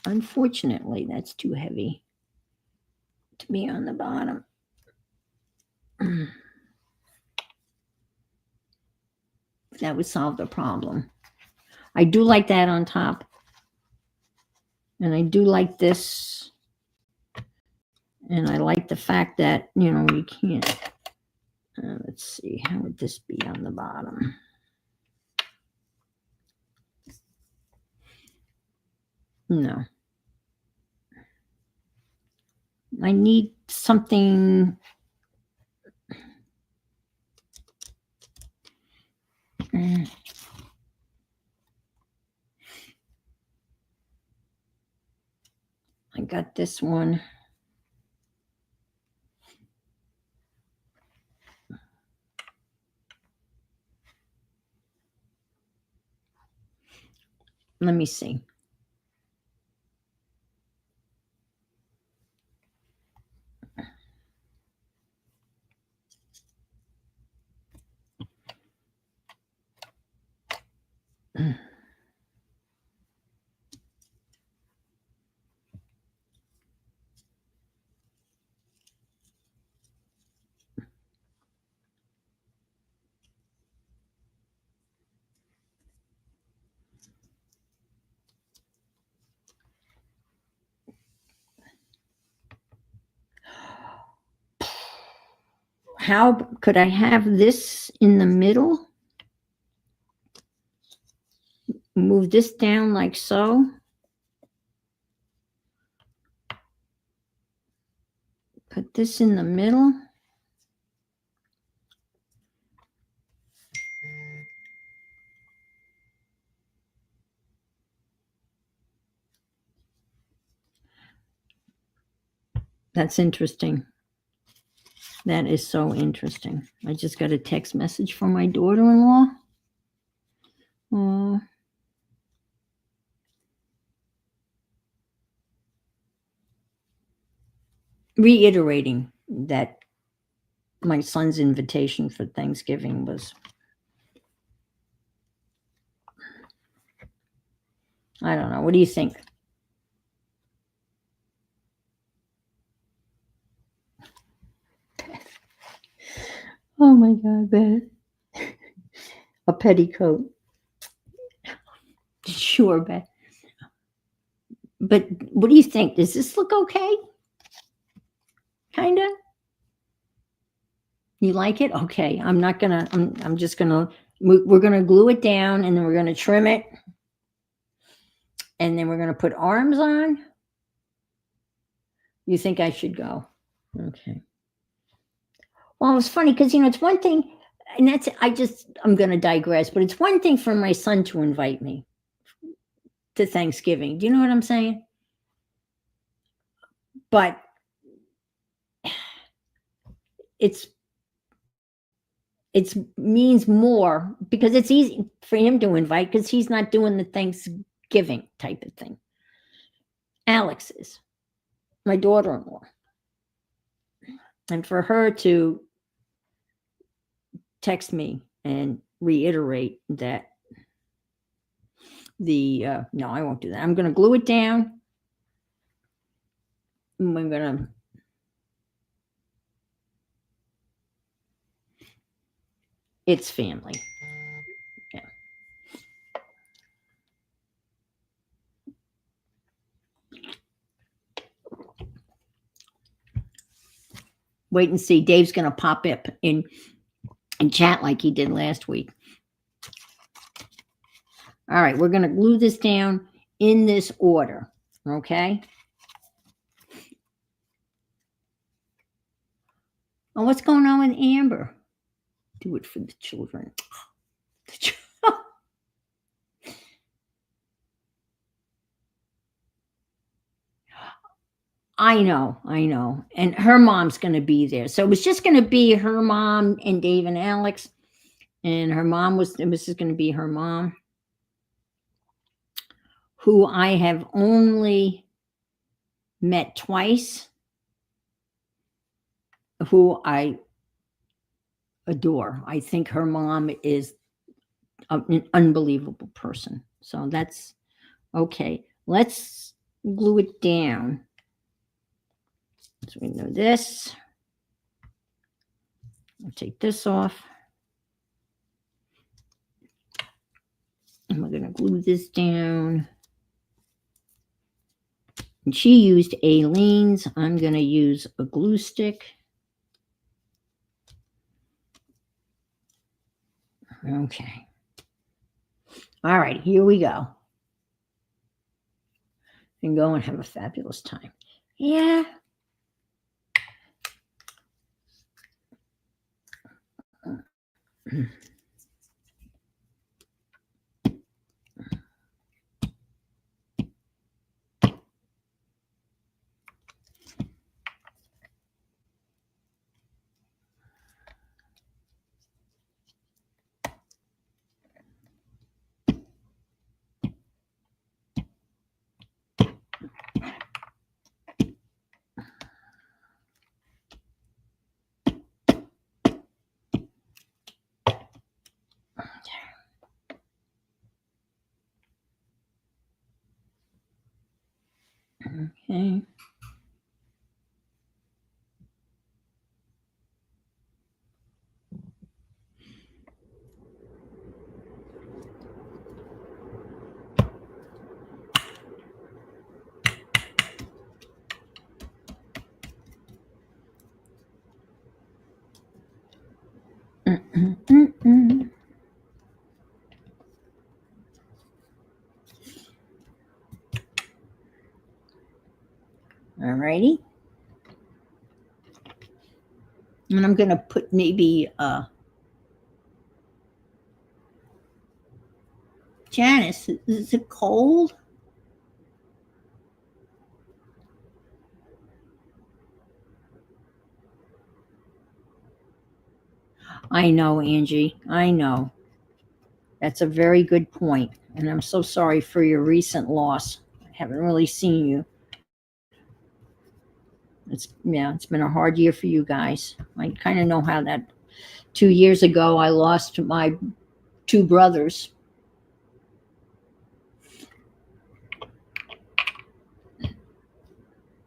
Unfortunately, that's too heavy to be on the bottom. That would solve the problem. I do like that on top. And I do like this. And I like the fact that, you know, you can't. Let's see, how would this be on the bottom? No. I need something. I got this one. Let me see. How could I have this in the middle? Move this down like so. Put this in the middle. That's interesting. That is so interesting. I just got a text message from my daughter-in-law. Reiterating that my son's invitation for Thanksgiving was, I don't know. What do you think? Oh my God, Beth. A petticoat. Sure, Beth. But what do you think? Does this look okay? Kinda? You like it? Okay. I'm not gonna, I'm just gonna we're going to glue it down, and then we're going to trim it, and then we're going to put arms on. You think I should go? Okay. Well, it's funny because, it's one thing, and I'm going to digress, but it's one thing for my son to invite me to Thanksgiving. Do you know what I'm saying? But it means more because it's easy for him to invite because he's not doing the Thanksgiving type of thing. Alex is my daughter-in-law. And for her to text me and reiterate that no, I won't do that. I'm going to glue it down. And we're going to it's family. Yeah. Wait and see. Dave's going to pop up in chat like he did last week. All right, we're going to glue this down in this order, okay? Oh, what's going on with Amber? Do it for the children. I know. And her mom's going to be there. So it was just going to be her mom and Dave and Alex. And this is going to be her mom, who I have only met twice, who I adore. I think her mom is an unbelievable person. So that's okay. Let's glue it down. So we know this. I'll take this off. And we're going to glue this down. And she used Aleene's. I'm going to use a glue stick. Okay. All right, here we go. And go and have a fabulous time. Yeah. Okay. All righty. And I'm going to put maybe Janice, is it cold? I know, Angie. I know. That's a very good point. And I'm so sorry for your recent loss. I haven't really seen you. It's been a hard year for you guys. I kind of know how that 2 years ago I lost my 2 brothers.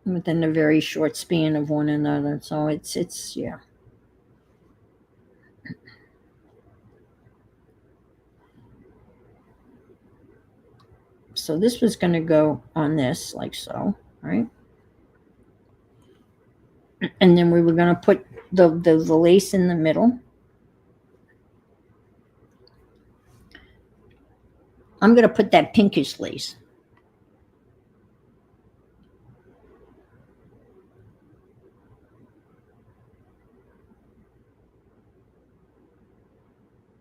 Within a very short span of one another. So it's yeah. So this was going to go on this like so, right? And then we were going to put the lace in the middle. I'm going to put that pinkish lace.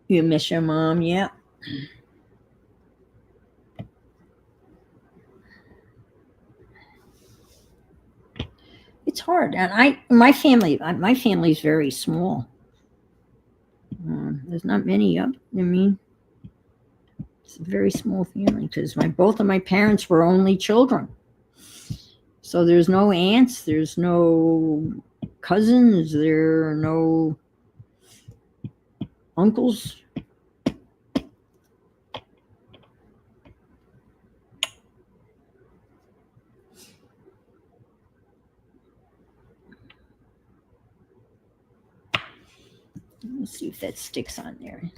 You miss your mom, yeah. It's hard, and my family's very small. There's not many up. I mean, it's a very small family because both of my parents were only children. So there's no aunts, there's no cousins, there are no uncles. Let's see if that sticks on there.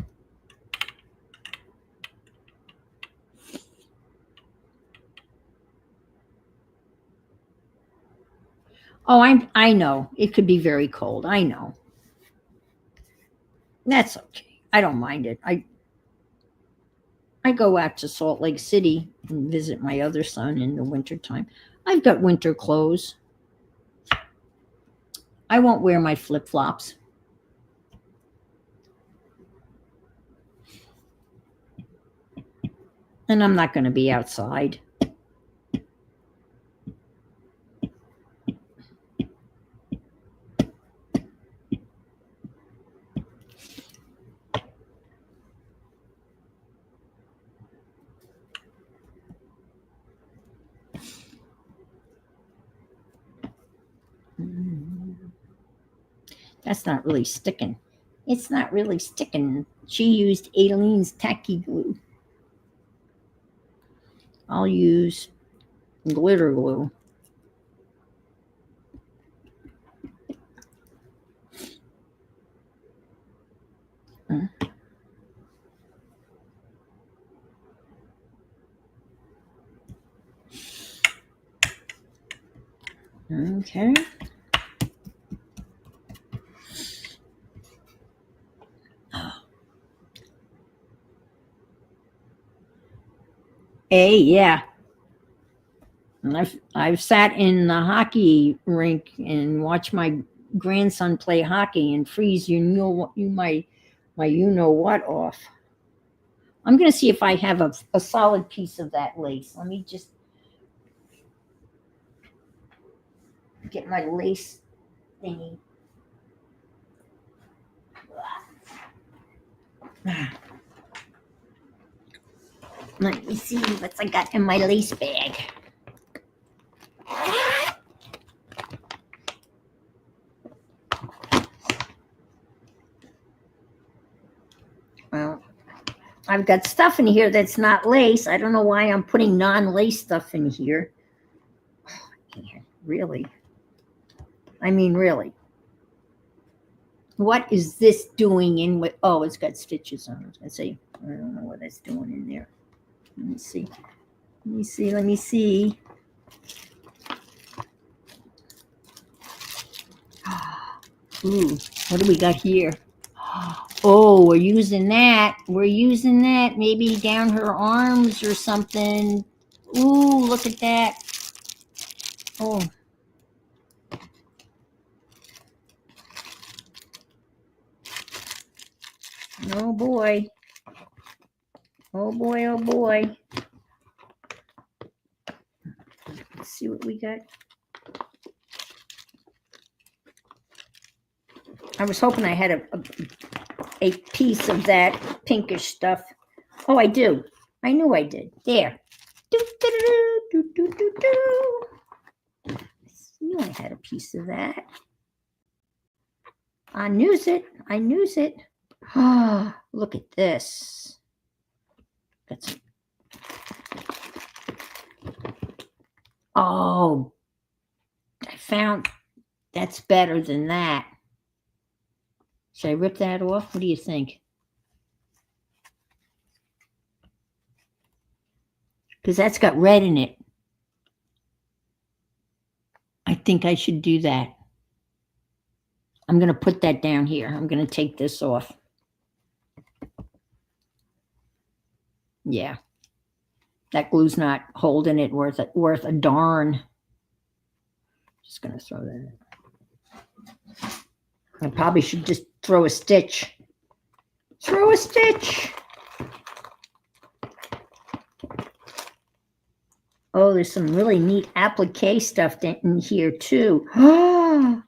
Oh, I know. It could be very cold. I know. That's okay. I don't mind it. I go out to Salt Lake City and visit my other son in the wintertime. I've got winter clothes. I won't wear my flip-flops. And I'm not going to be outside. That's not really sticking. It's not really sticking. She used Aideline's tacky glue. I'll use glitter glue. Okay. Yeah. And I've sat in the hockey rink and watched my grandson play hockey and freeze my you know what off. I'm going to see if I have a solid piece of that lace. Let me just get my lace thingy. Let me see what I got in my lace bag. Well, I've got stuff in here that's not lace. I don't know why I'm putting non-lace stuff in here. Really? I mean, really. What is this doing in with? Oh, it's got stitches on it. I say, I don't know what that's doing in there. Let me see. Let me see. Let me see. Ooh, what do we got here? Oh, we're using that. We're using that maybe down her arms or something. Ooh, look at that. Oh. Oh boy. Oh boy, oh boy. Let's see what we got. I was hoping I had a piece of that pinkish stuff. Oh, I do. I knew I did. There. I knew I had a piece of that. I knew it. I knew it. Ah, look at this. That's. Oh, I found that's better than that. Should I rip that off? What do you think? Because that's got red in it. I think I should do that. I'm going to put that down here. I'm going to take this off. Yeah. That glue's not holding it worth a darn. Just gonna throw that in. I probably should just throw a stitch. Throw a stitch. Oh, there's some really neat applique stuff in here too. Oh,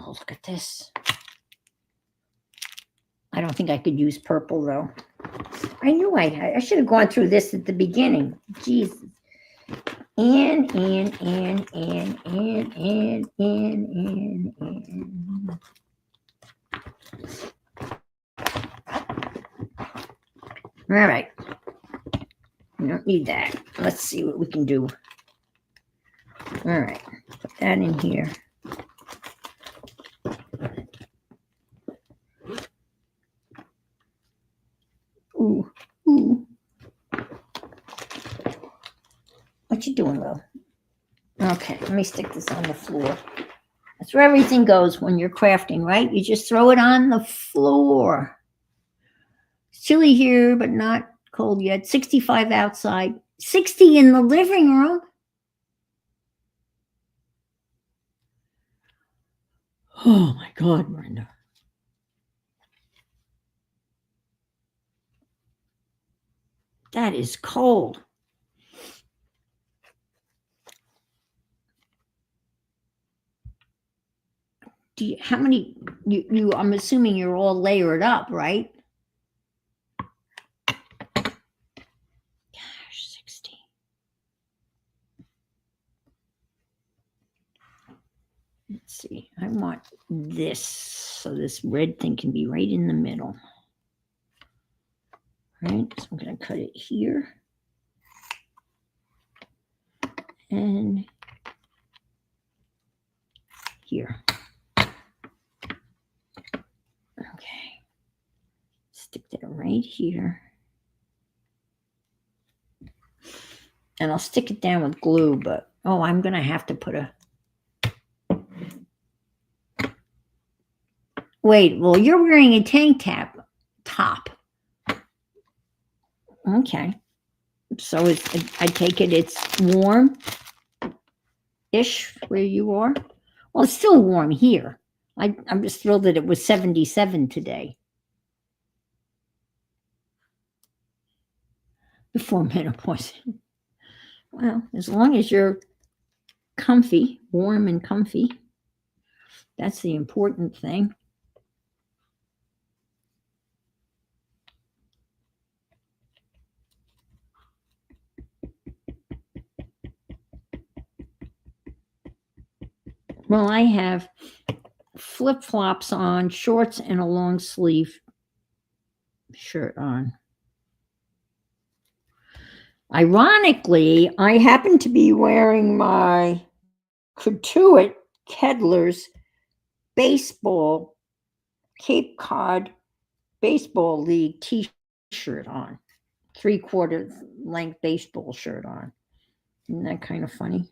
look at this. I don't think I could use purple though. I knew I should have gone through this at the beginning. Jesus. And. All right. We don't need that. Let's see what we can do. All right. Put that in here. Ooh. What you doing, Lil? Okay, let me stick this on the floor. That's where everything goes when you're crafting, right? You just throw it on the floor. It's chilly here, but not cold yet. 65 outside, 60 in the living room. Oh my God, Brenda. That is cold. How many, I'm assuming you're all layered up, right? Gosh, 60. Let's see, I want this, so this red thing can be right in the middle. Right, so I'm going to cut it here. And here. Okay. Stick that right here. And I'll stick it down with glue, but I'm going to have to put a... Wait, well, you're wearing a tank top. Okay. So I take it it's warm-ish where you are? Well, it's still warm here. I'm just thrilled that it was 77 today. Before menopause. Well, as long as you're comfy, warm and comfy, that's the important thing. Well, I have flip-flops on, shorts, and a long sleeve shirt on. Ironically, I happen to be wearing my Cotuit Kedlers baseball, Cape Cod Baseball League t-shirt on. 3/4 length baseball shirt on. Isn't that kind of funny?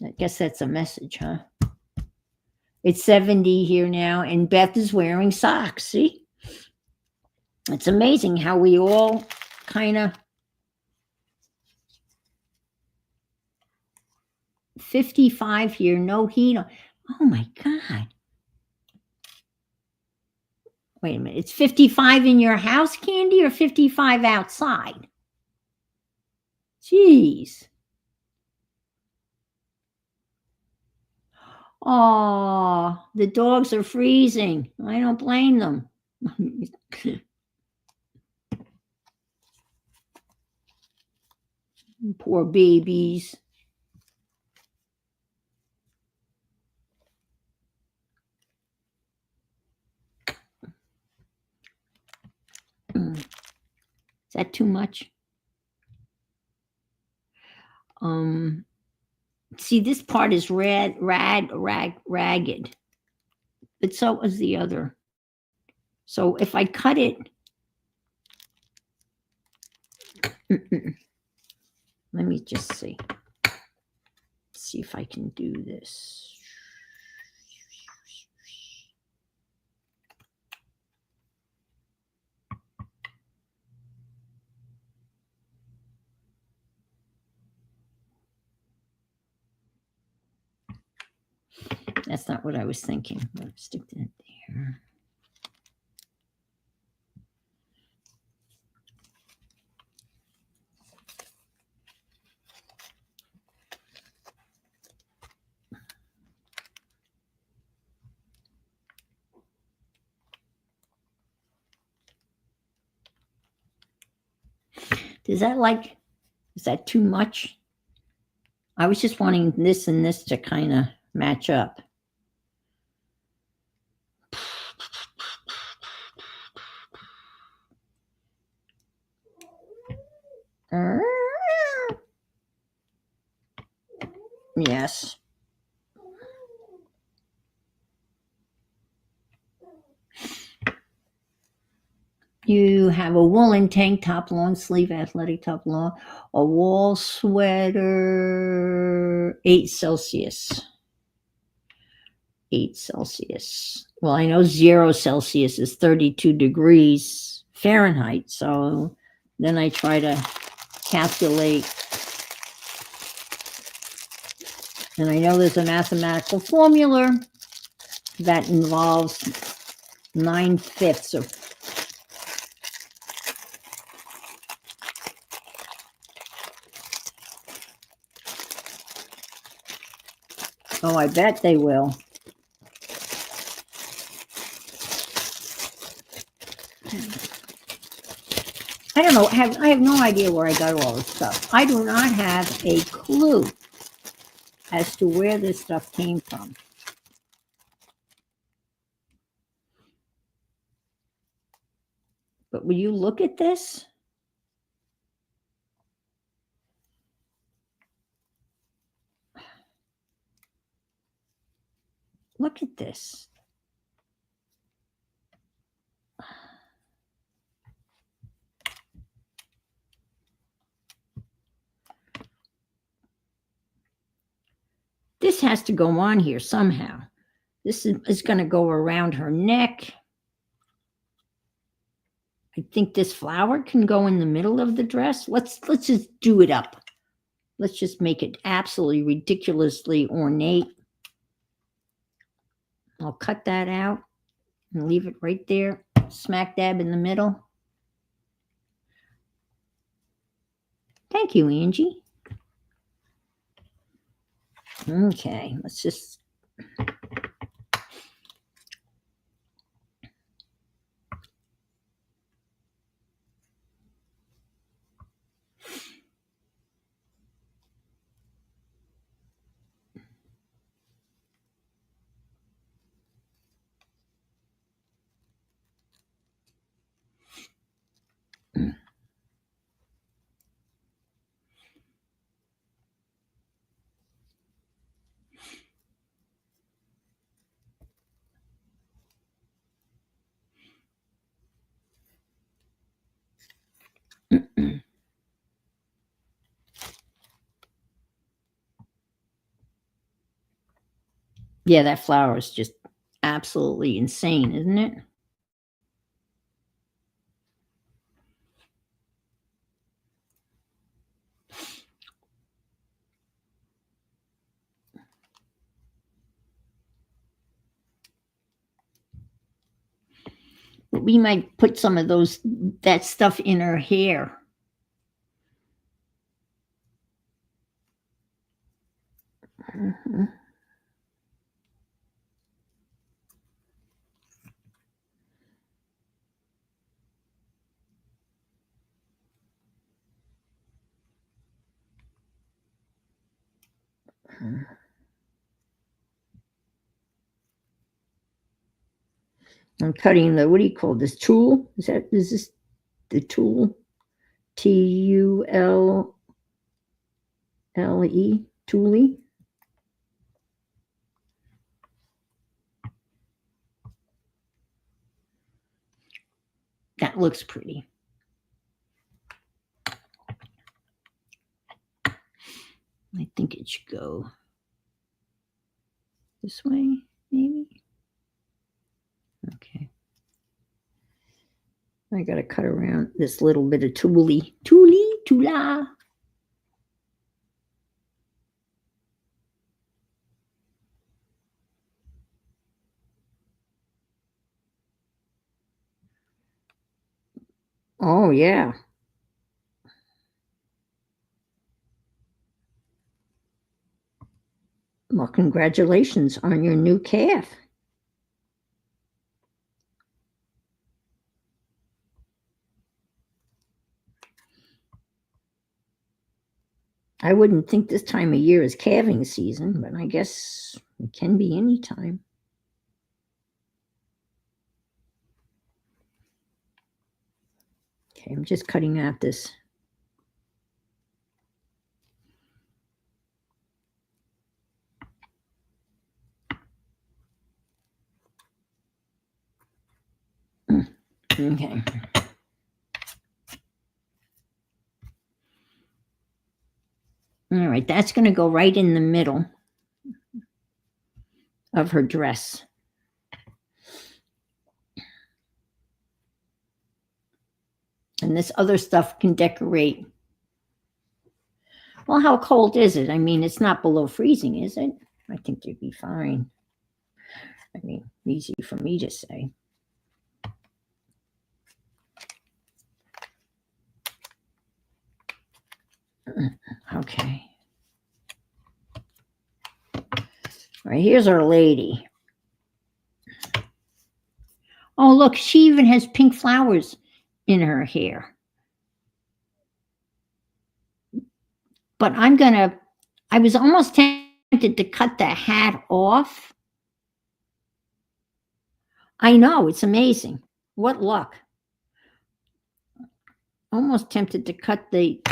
I guess that's a message, huh? It's 70 here now, and Beth is wearing socks. See? It's amazing how we all kind of... 55 here, no heat. Oh my God. Wait a minute. It's 55 in your house, Candy, or 55 outside? Jeez. Oh, the dogs are freezing. I don't blame them. Poor babies. Is that too much? See, this part is ragged, but so is the other. So if I cut it, let me just see if I can do this. That's not what I was thinking. I'll stick that there. Is that too much? I was just wanting this and this to kind of match up. Yes. You have a woolen tank top, long sleeve, athletic top, long, a wool sweater, 8 Celsius. 8 Celsius. Well, I know 0 Celsius is 32 degrees Fahrenheit. So then I try to calculate. And I know there's a mathematical formula that involves 9/5 of. Oh, I bet they will. I don't know. I have no idea where I got all this stuff. I do not have a clue as to where this stuff came from. But will you look at this? Look at this. This has to go on here somehow. This is going to go around her neck. I think this flower can go in the middle of the dress. Let's just do it up. Let's just make it absolutely ridiculously ornate. I'll cut that out and leave it right there, smack dab in the middle. Thank you, Angie. Okay, let's just. Yeah, that flower is just absolutely insane, isn't it? We might put some of that stuff in her hair. Mm-hmm. I'm cutting what do you call this? Tulle? Is this the tulle? Tulle? Tulle? That looks pretty. I think it should go this way, maybe. Okay. I got to cut around this little bit of tulle. Tulle. Oh, yeah. Well, congratulations on your new calf. I wouldn't think this time of year is calving season, but I guess it can be any time. Okay, I'm just cutting out this. Okay. All right, that's going to go right in the middle of her dress. And this other stuff can decorate. Well, how cold is it? I mean, it's not below freezing, is it? I think they'd be fine. I mean, easy for me to say. Okay. All right, here's our lady. Oh, look, she even has pink flowers in her hair. But I was almost tempted to cut the hat off. I know, it's amazing. What luck. Almost tempted to cut the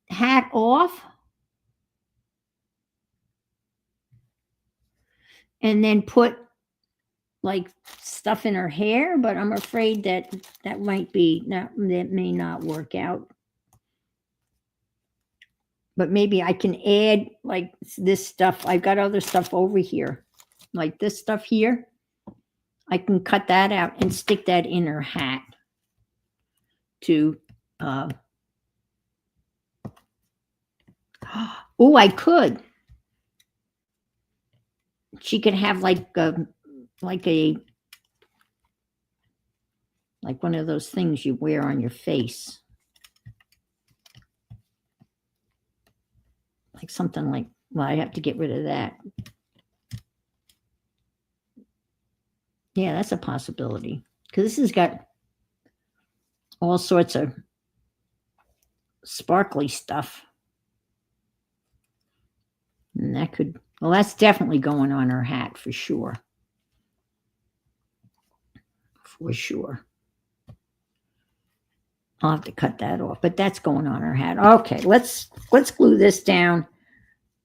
hat off and then put like stuff in her hair, but I'm afraid that that may not work out. But maybe I can add like this stuff. I've got other stuff over here, like this stuff here. I can cut that out and stick that in her hat to, oh, I could. She could have like one of those things you wear on your face. Like something like, well, I have to get rid of that. Yeah, that's a possibility. Because this has got all sorts of sparkly stuff. And that could, well, that's definitely going on her hat for sure. For sure. I'll have to cut that off, but that's going on her hat. Okay, let's glue this down.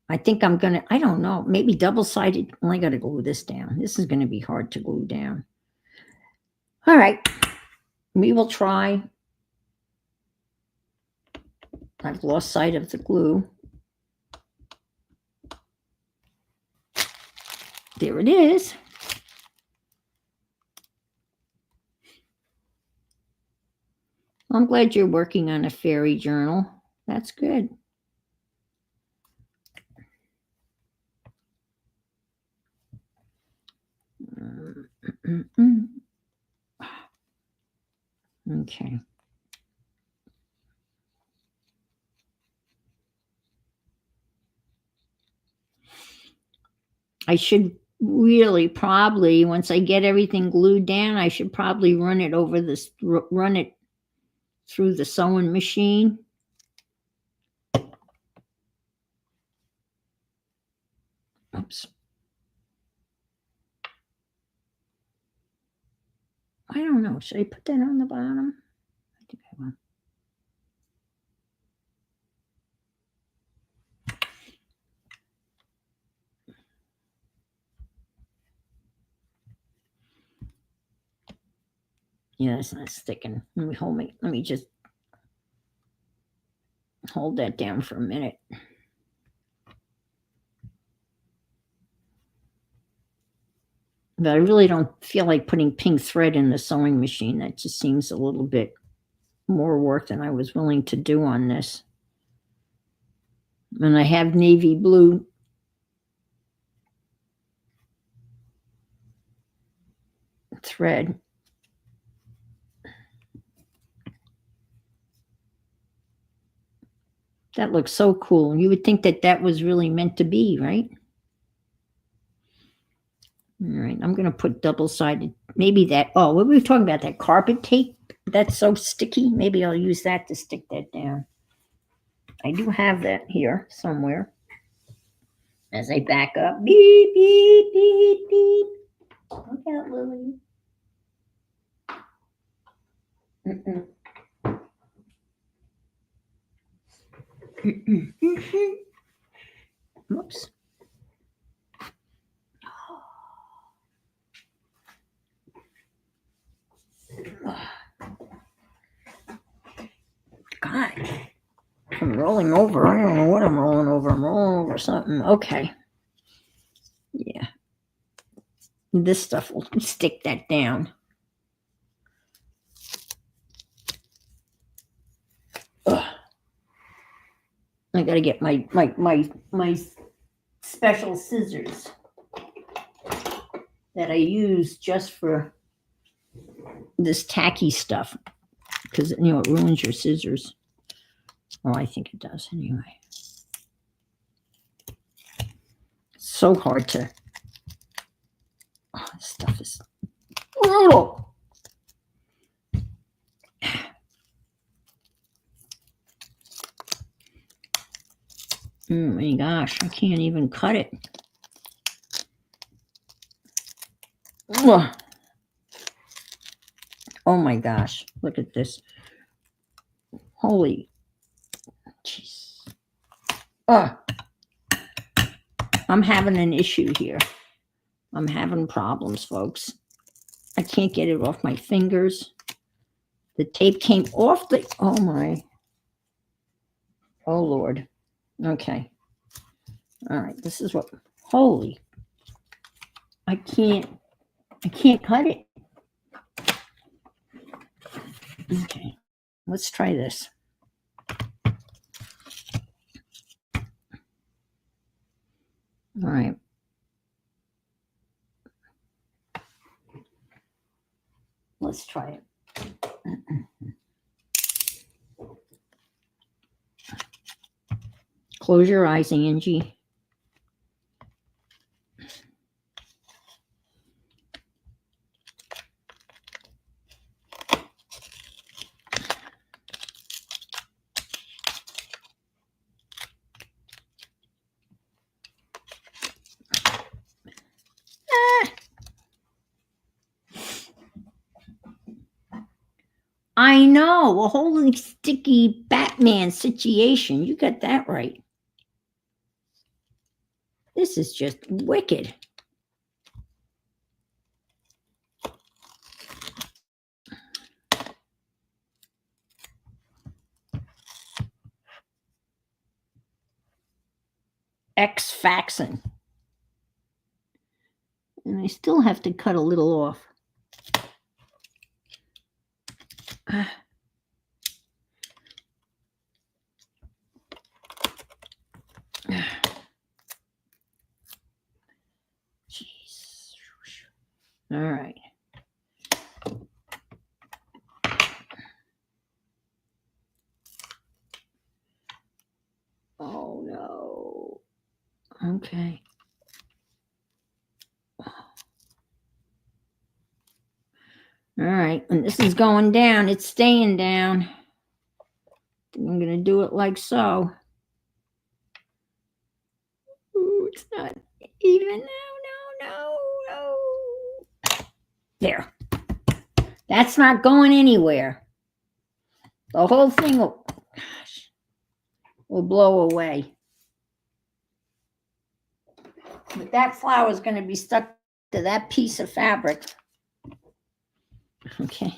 I think I'm gonna, I don't know, maybe double-sided. Well, I gotta glue this down. This is gonna be hard to glue down. All right, we will try. I've lost sight of the glue. There it is. I'm glad you're working on a fairy journal. That's good. Okay. I should really probably, once I get everything glued down, I should probably run it through the sewing machine. Oops. I don't know. Should I put that on the bottom? I think I will. Yeah, it's not sticking. Let me just hold that down for a minute. But I really don't feel like putting pink thread in the sewing machine. That just seems a little bit more work than I was willing to do on this. And I have navy blue thread. That looks so cool. You would think that that was really meant to be, right? All right, I'm going to put double-sided, maybe that, oh, what were we talking about? That carpet tape? That's so sticky. Maybe I'll use that to stick that down. I do have that here somewhere. As I back up, beep, beep, beep, beep. Look out, Lily. Mm-mm. Mm-mm. Mm-mm. Whoops. God, I'm rolling over. I don't know what I'm rolling over. I'm rolling over something. Okay. Yeah. This stuff will stick that down. Ugh. I gotta get my special scissors that I use just for this tacky stuff, because it ruins your scissors. Well, I think it does anyway. So hard to. Oh, this stuff is brutal. Oh my gosh, I can't even cut it. Ugh. Oh my gosh, look at this. Holy jeez. I'm having an issue here. I'm having problems, folks. I can't get it off my fingers. The tape came off the, oh my. Oh Lord. Okay. All right, this is what, holy. I can't cut it. Okay, let's try this. All right. Let's try it. Close your eyes, Angie. I know, a whole sticky Batman situation. You got that right. This is just wicked. X-Faxon. And I still have to cut a little off. Jeez. All right. Oh no. Okay. All right, and this is going down. It's staying down. I'm going to do it like so. Ooh, it's not even. No. There. That's not going anywhere. The whole thing will blow away. But that flower is going to be stuck to that piece of fabric. Okay.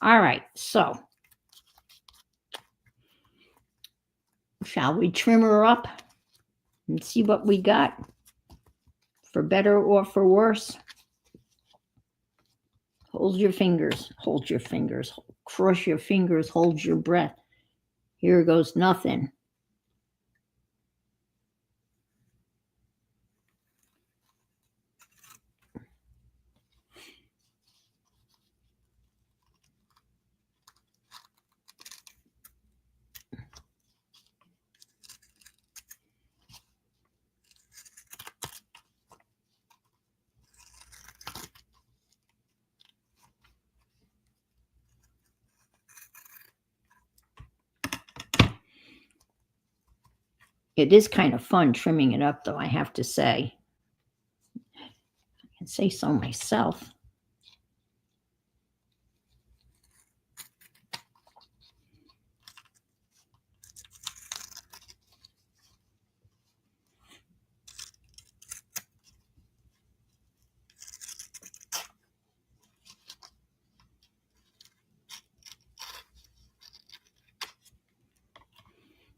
All right. So, shall we trim her up and see what we got? For better or for worse? Hold your fingers. Hold your fingers. Cross your fingers. Hold your breath. Here goes nothing. It is kind of fun trimming it up, though, I have to say. I can say so myself.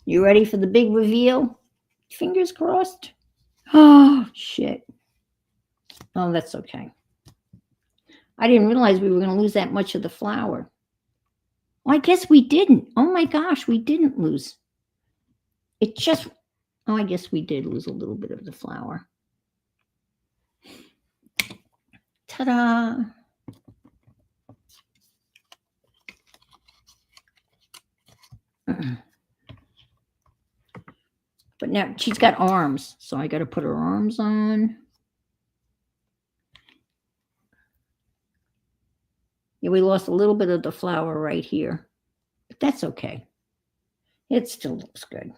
You ready for the big reveal? Fingers crossed. Oh, shit. Oh, that's okay. I didn't realize we were going to lose that much of the flour. Oh, I guess we didn't. Oh my gosh, we didn't lose. It just, oh, I guess we did lose a little bit of the flour. Ta-da. But now she's got arms, so I got to put her arms on. Yeah, we lost a little bit of the flour right here, but that's okay. It still looks good.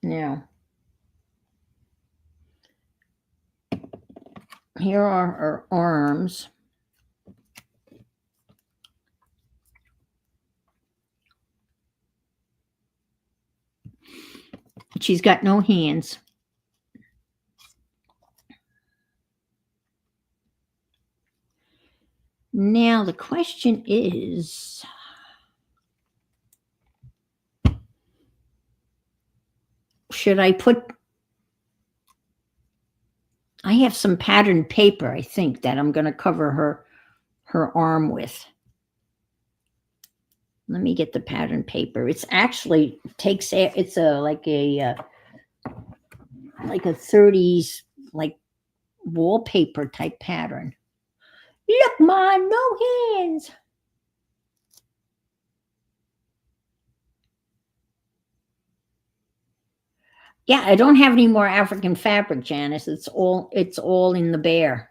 Now, here are her arms. She's got no hands. Now the question is, should I put, I have some patterned paper, I think, that I'm going to cover her arm with. Let me get the pattern paper. It's actually takes, it's like a 30s like wallpaper type pattern. Look, Mom, no hands. Yeah, I don't have any more African fabric, Janice. It's all in the bear.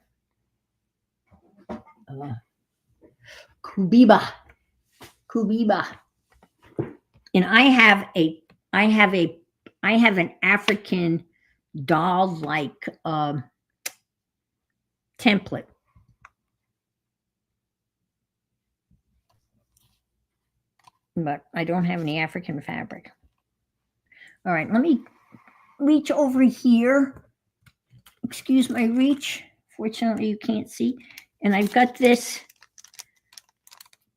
Kubiba. And I have an African doll-like template. But I don't have any African fabric. All right, let me reach over here. Excuse my reach. Fortunately, you can't see. And I've got this.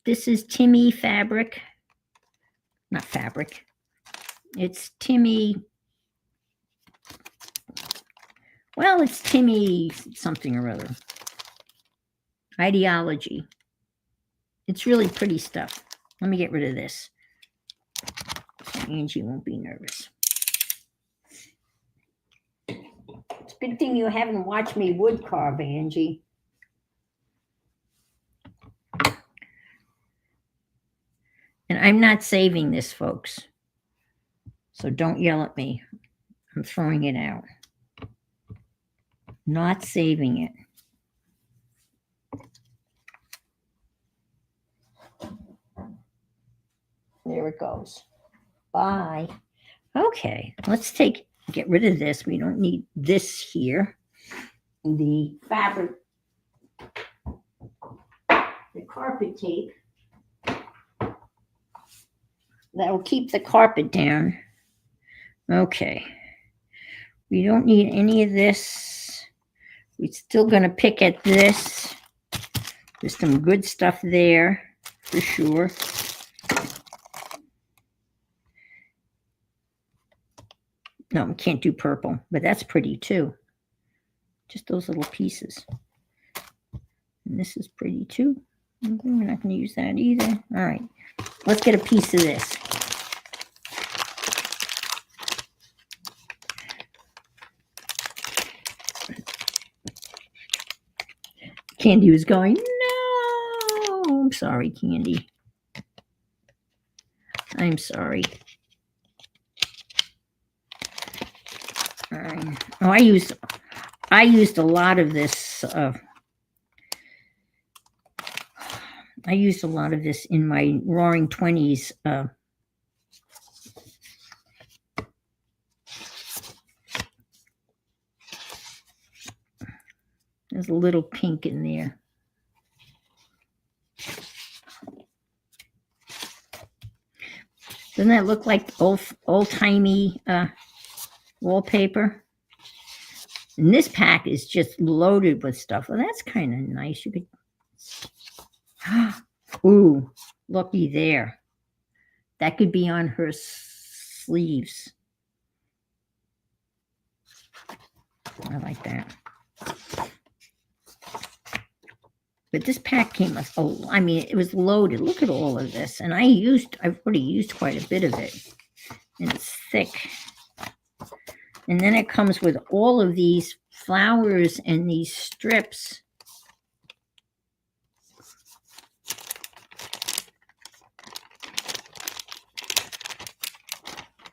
This is Timmy fabric. Not fabric. It's Timmy. Well, it's Timmy something or other. Ideology. It's really pretty stuff. Let me get rid of this. So Angie won't be nervous. It's a good thing you haven't watched me wood carve, Angie. And I'm not saving this, folks. So don't yell at me. I'm throwing it out. Not saving it. There it goes. Bye. Okay, let's get rid of this. We don't need this here. The fabric, the carpet tape. That'll keep the carpet down. Okay. We don't need any of this. We're still going to pick at this. There's some good stuff there for sure. No, we can't do purple, but that's pretty too. Just those little pieces. And this is pretty too. We're not going to use that either. All right. Let's get a piece of this. Candy was going, no. I'm sorry, Candy. I'm sorry. All right. Oh, I used a lot of this. I used a lot of this in my Roaring 20s There's a little pink in there. Doesn't that look like old-timey wallpaper? And this pack is just loaded with stuff. Well, that's kind of nice. You could. Ooh, looky there. That could be on her sleeves. I like that. But this pack came with, oh, I mean, it was loaded. Look at all of this. And I've already used quite a bit of it. And it's thick. And then it comes with all of these flowers and these strips.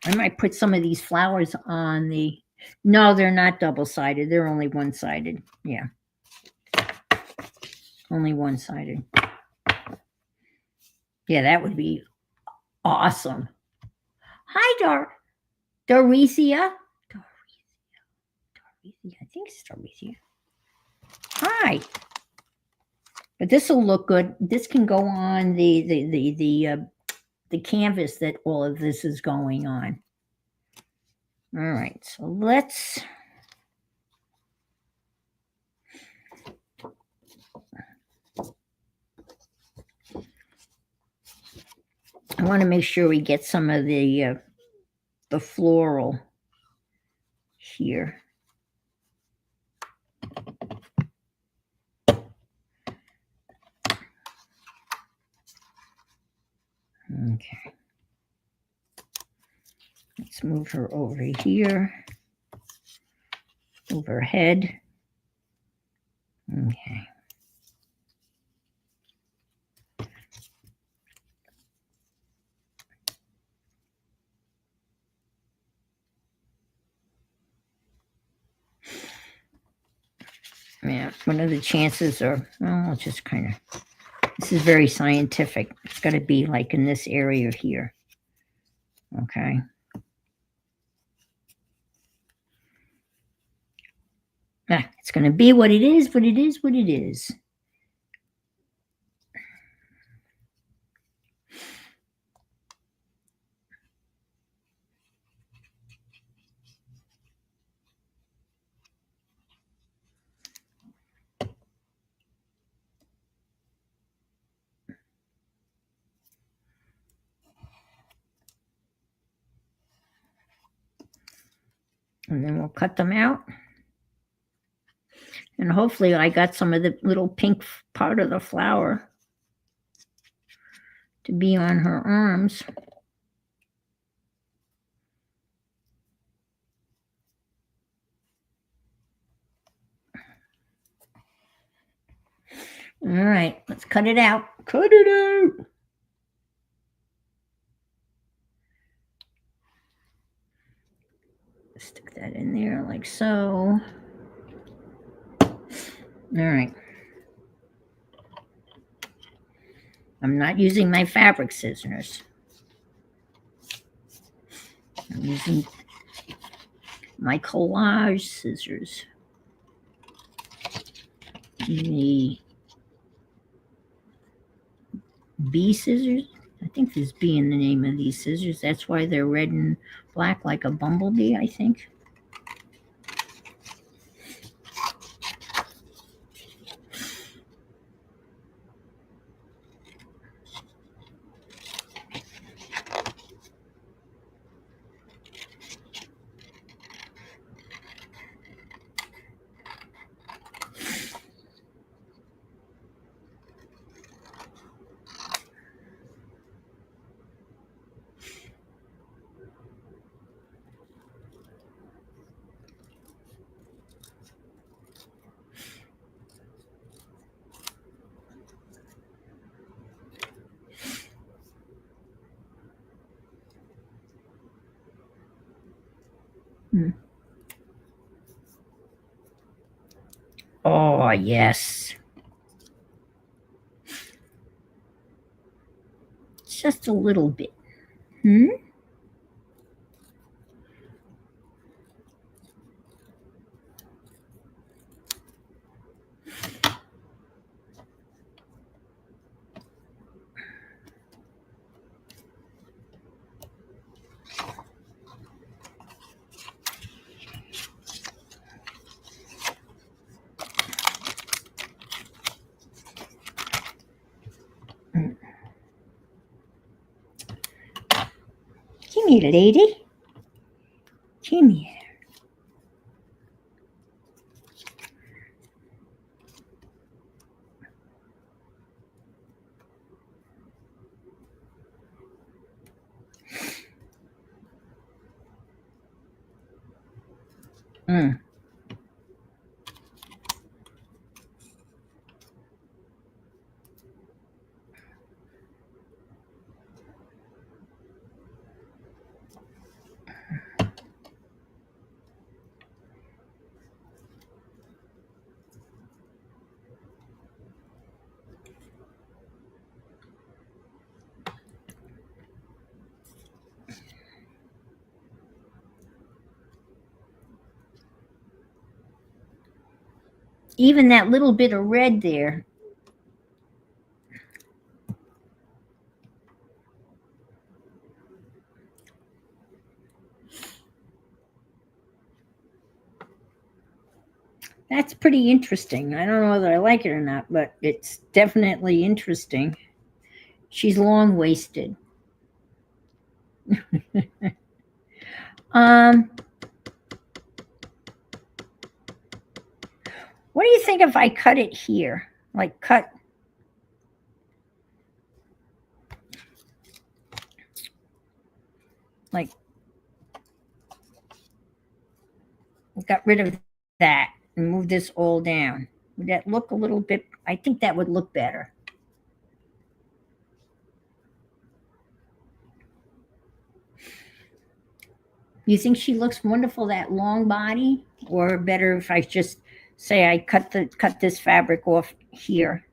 I might put some of these flowers on the, no, they're not double-sided. They're only one-sided. Yeah. Only one-sided. Yeah, that would be awesome. Hi, Doricia. I think it's Doricia. Hi. But this will look good. This can go on the canvas that all of this is going on. All right, so let's. I want to make sure we get some of the floral here. Okay. Let's move her over here. Move her head. Okay. Yeah, what are the chances are, well, it's just kind of, this is very scientific. It's got to be like in this area here. Okay. It's going to be what it is, but it is what it is. And then we'll cut them out. And hopefully I got some of the little pink part of the flower to be on her arms. All right, let's cut it out. Cut it out. Stick that in there like so. All right. I'm not using my fabric scissors. I'm using my collage scissors. The bee scissors. I think there's bee in the name of these scissors. That's why they're red and black like a bumblebee, I think. Oh, yes. Just a little bit. here, lady. Come here. Mm. Even that little bit of red there. That's pretty interesting. I don't know whether I like it or not, but it's definitely interesting. She's long-waisted. What do you think if I cut it here? Like cut. Like, got rid of that and move this all down. Would that look a little bit? I think that would look better. You think she looks wonderful, that long body? Or better if I just say I cut this fabric off here?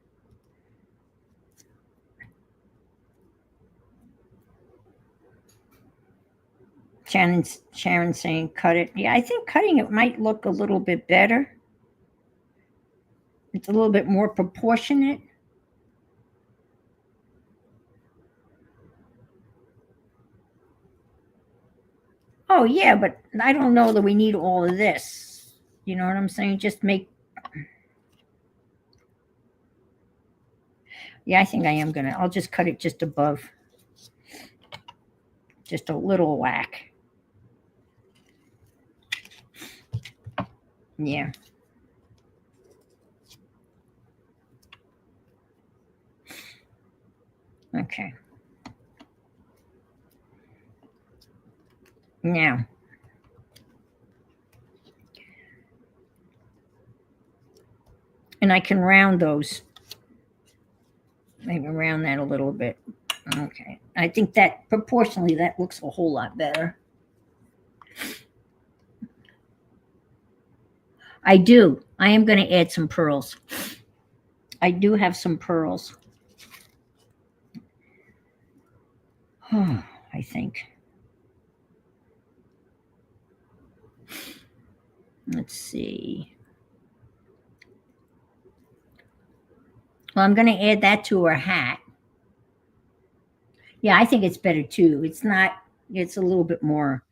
Sharon's saying cut it. Yeah, I think cutting it might look a little bit better. It's a little bit more proportionate. Oh, yeah, but I don't know that we need all of this. You know what I'm saying? Just make... Yeah, I think I am gonna... I'll just cut it just above. Just a little whack. Yeah. Okay. Now, and I can round those. Maybe round that a little bit. Okay. I think that proportionally that looks a whole lot better. I do. I am going to add some pearls. I do have some pearls. I think. Let's see. Well, I'm going to add that to her hat. Yeah, I think it's better too. It's not, it's a little bit more.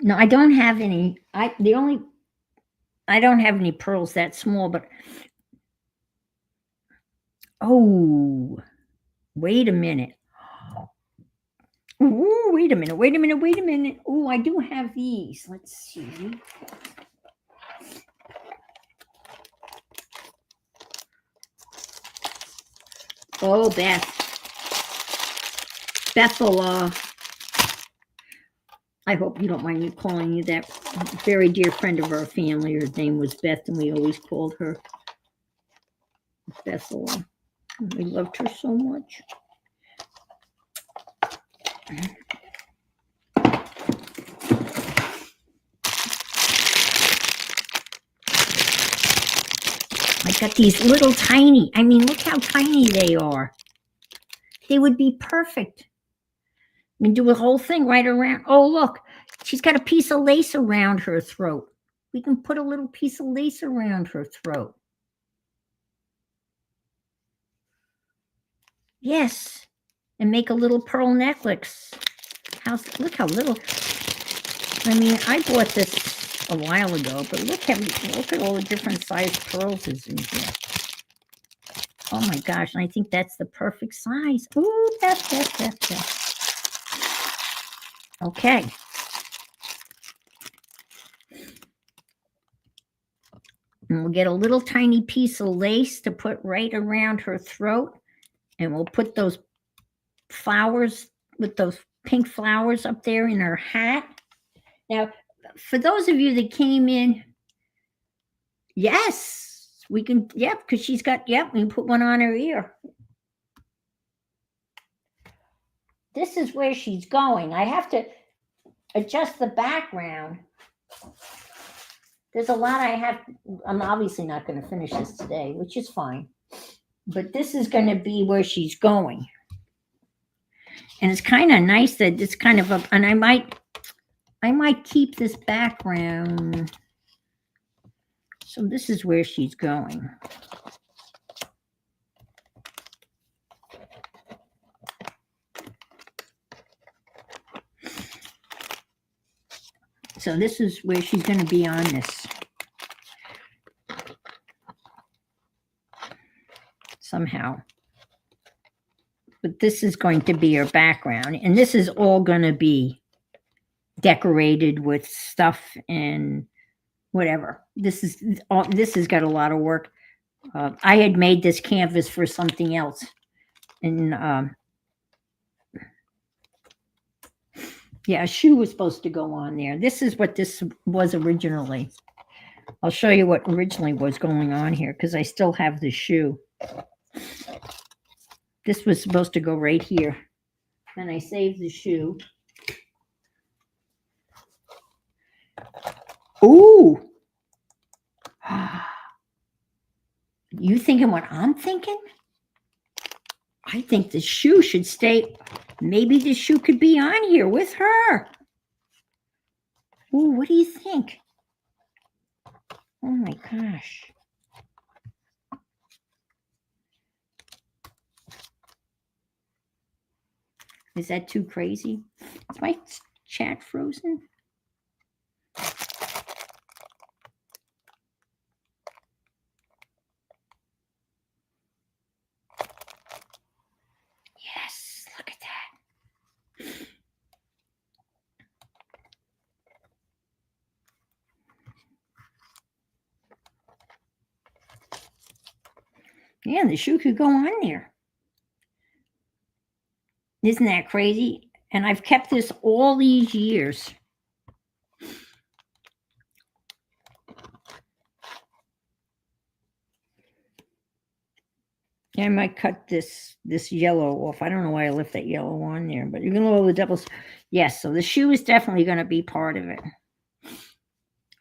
No, I don't have any. I don't have any pearls that small, but oh, wait a minute. Ooh, wait a minute. Oh, I do have these. Let's see. Oh, Bethel, I hope you don't mind me calling you that. Very dear friend of our family. Her name was Beth, and we always called her Bethel. We loved her so much. I got these little tiny, I mean, look how tiny they are. They would be perfect. I mean, do a whole thing right around. Oh, look, she's got a piece of lace around her throat. We can put a little piece of lace around her throat. Yes, and make a little pearl necklace. Look how little. I mean, I bought this a while ago, but look at all the different size pearls is in here. Oh my gosh, and I think that's the perfect size. Ooh, that. Okay. And we'll get a little tiny piece of lace to put right around her throat. And we'll put those flowers with those pink flowers up there in her hat. Now, for those of you that came in, yes, we can, yep, because she's got, yep, we can put one on her ear. This is where she's going. I have to adjust the background. There's a lot I have, I'm obviously not going to finish this today, which is fine. But this is going to be where she's going. And it's kind of nice that it's kind of a, and I might keep this background. So this is where she's going. So this is where she's going to be on this. Somehow. But this is going to be her background. And this is all going to be decorated with stuff and whatever. This has got a lot of work. I had made this canvas for something else. And yeah, a shoe was supposed to go on there. This is what this was originally. I'll show you what originally was going on here because I still have the shoe. This was supposed to go right here. And I saved the shoe. Ooh. You thinking what I'm thinking? I think the shoe should stay. Maybe the shoe could be on here with her. Ooh, what do you think? Oh my gosh. Is that too crazy? Is my chat frozen? Yes, look at that. Yeah, the shoe could go on there. Isn't that crazy? And I've kept this all these years. I might cut this yellow off. I don't know why I left that yellow on there, but you're gonna lower the devil's. Yes, so the shoe is definitely going to be part of it.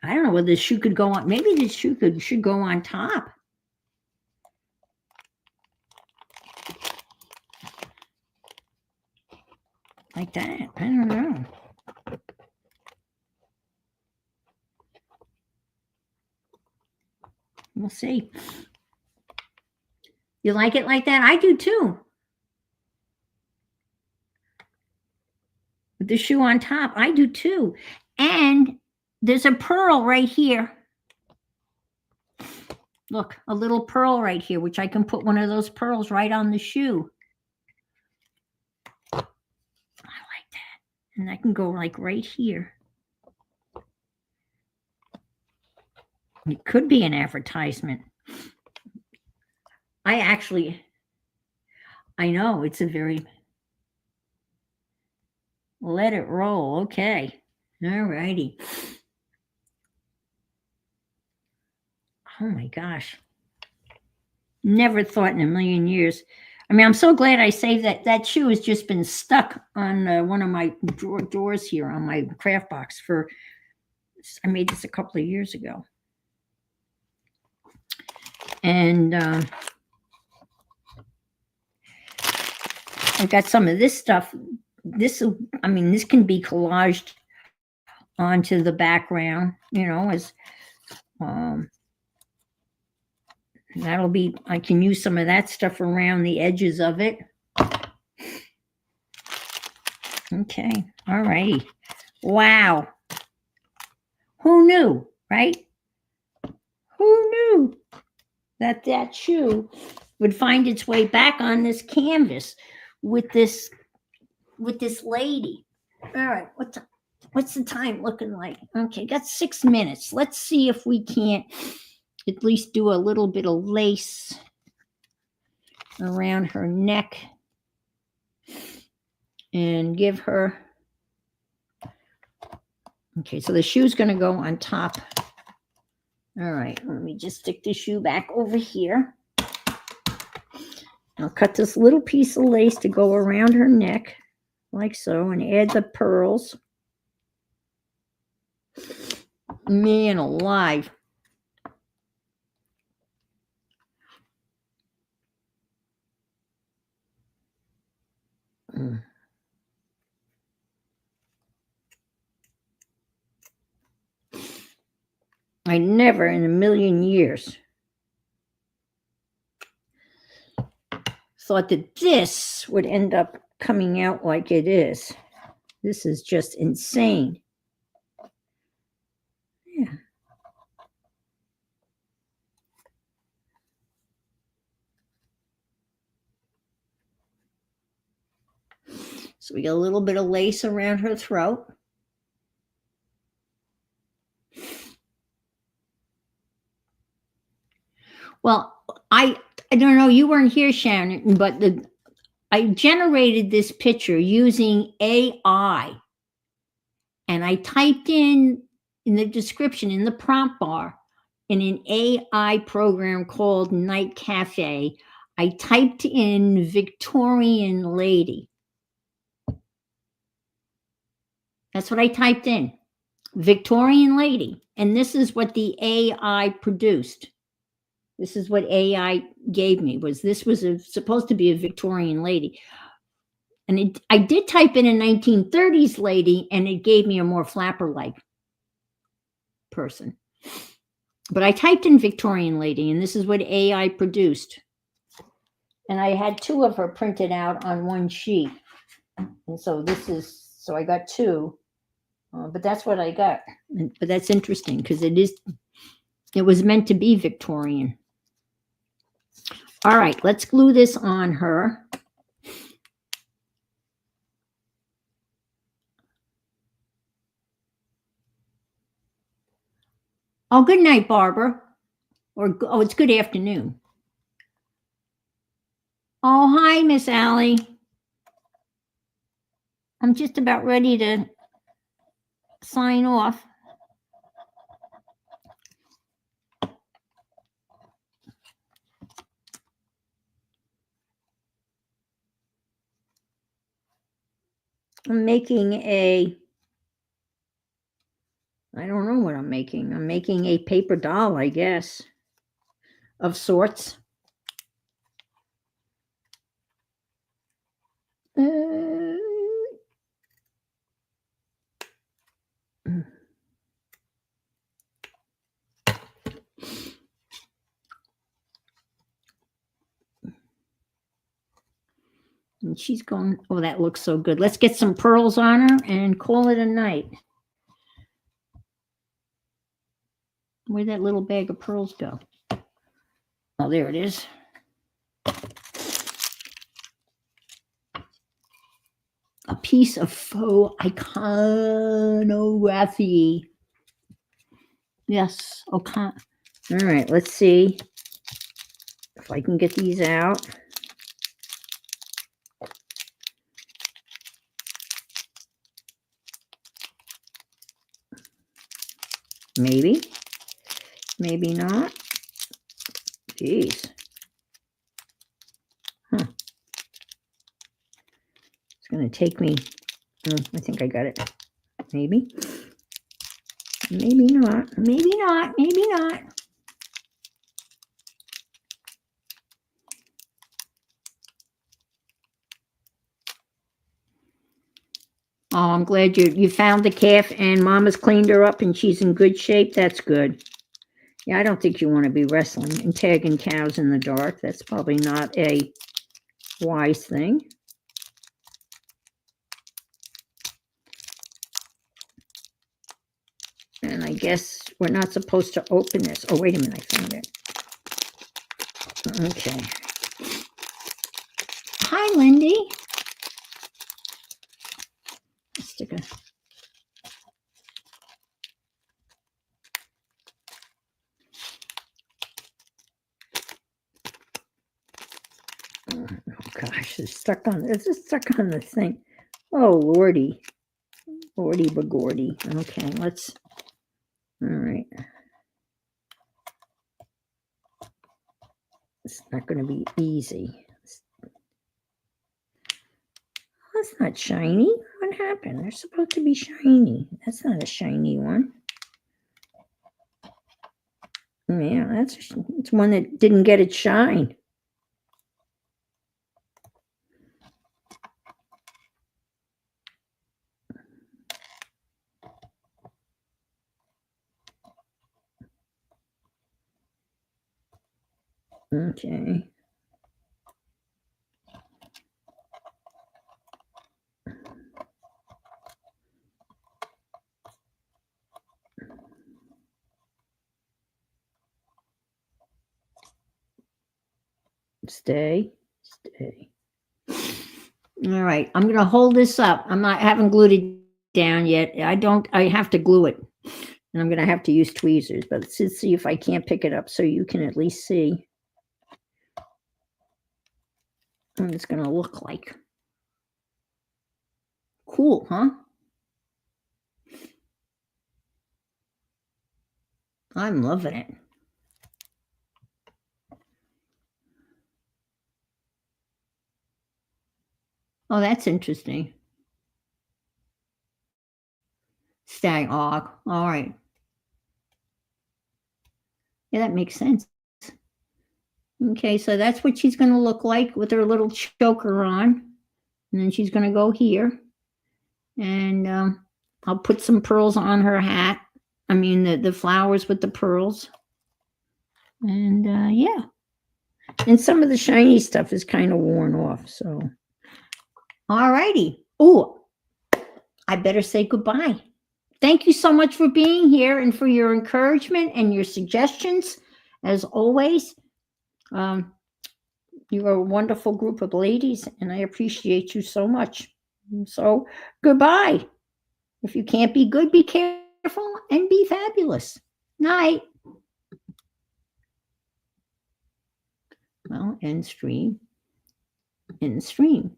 I don't know whether the shoe could go on. Maybe the shoe should go on top. Like that. I don't know. We'll see. You like it like that? I do too. With the shoe on top, I do too. And there's a pearl right here. Look, a little pearl right here, which I can put one of those pearls right on the shoe. I like that. And that can go like right here. It could be an advertisement. I know it's a very, let it roll. Okay. All righty. Oh my gosh. Never thought in a million years. I mean, I'm so glad I saved that. That shoe has just been stuck on one of my drawers here on my craft box I made this a couple of years ago. And I've got some of this stuff. This can be collaged onto the background, as that'll be, I can use some of that stuff around the edges of it. Okay, all righty. Wow. Who knew, right? Who knew that shoe would find its way back on this canvas with this lady. All right, what's the time looking like? Okay, got 6 minutes. Let's see if we can't at least do a little bit of lace around her neck and give her. Okay, so the shoe's going to go on top. All right, let me just stick the shoe back over here. I'll cut this little piece of lace to go around her neck, like so, and add the pearls. Man alive. I never in a million years thought that this would end up coming out like it is. This is just insane. Yeah. So we got a little bit of lace around her throat. Well, I don't know, you weren't here, Sharon, but I generated this picture using AI. And I typed in the description, in the prompt bar, in an AI program called Night Cafe, I typed in Victorian lady. That's what I typed in, Victorian lady. And this is what the AI produced. This is what AI gave me. This was supposed to be a Victorian lady. And I did type in a 1930s lady, and it gave me a more flapper-like person. But I typed in Victorian lady, and this is what AI produced. And I had 2 of her printed out on one sheet. And so so I got 2. But that's what I got. But that's interesting because it was meant to be Victorian. All right, let's glue this on her. Oh, good night, Barbara. Oh, it's good afternoon. Oh, hi, Miss Allie. I'm just about ready to sign off. I'm making I don't know what I'm making. I'm making a paper doll, I guess, of sorts. And she's going, oh, that looks so good. Let's get some pearls on her and call it a night. Where'd that little bag of pearls go? Oh, there it is. A piece of faux iconography. Yes, okay. All right, let's see if I can get these out. Maybe, maybe not. Jeez. Huh. It's going to take me, I think I got it. Maybe. Maybe not. Maybe not. Maybe not. Oh, I'm glad you found the calf and Mama's cleaned her up and she's in good shape. That's good. Yeah, I don't think you want to be wrestling and tagging cows in the dark. That's probably not a wise thing. And I guess we're not supposed to open this. Oh, wait a minute, I found it. Okay. Stick a. Oh gosh, it's stuck on. It's just stuck on the thing. Oh lordy, lordy bagordy. Okay, let's. All right. It's not going to be easy. That's not shiny. What happened? They're supposed to be shiny. That's not a shiny one. Yeah, it's one that didn't get its shine. Okay. Stay. All right, I'm going to hold this up. I haven't glued it down yet. I have to glue it. And I'm going to have to use tweezers, but let's see if I can't pick it up so you can at least see what it's going to look like. Cool, huh? I'm loving it. Oh, that's interesting. Stag. Oh, all right. Yeah, that makes sense. Okay, so that's what she's going to look like with her little choker on. And then she's going to go here. And I'll put some pearls on her hat. I mean, the flowers with the pearls. And yeah. And some of the shiny stuff is kind of worn off. So, all righty. Oh, I better say goodbye. Thank you so much for being here and for your encouragement and your suggestions. As always, you're a wonderful group of ladies, and I appreciate you so much. So, goodbye. If you can't be good, be careful and be fabulous. Night. Well, end stream. End stream.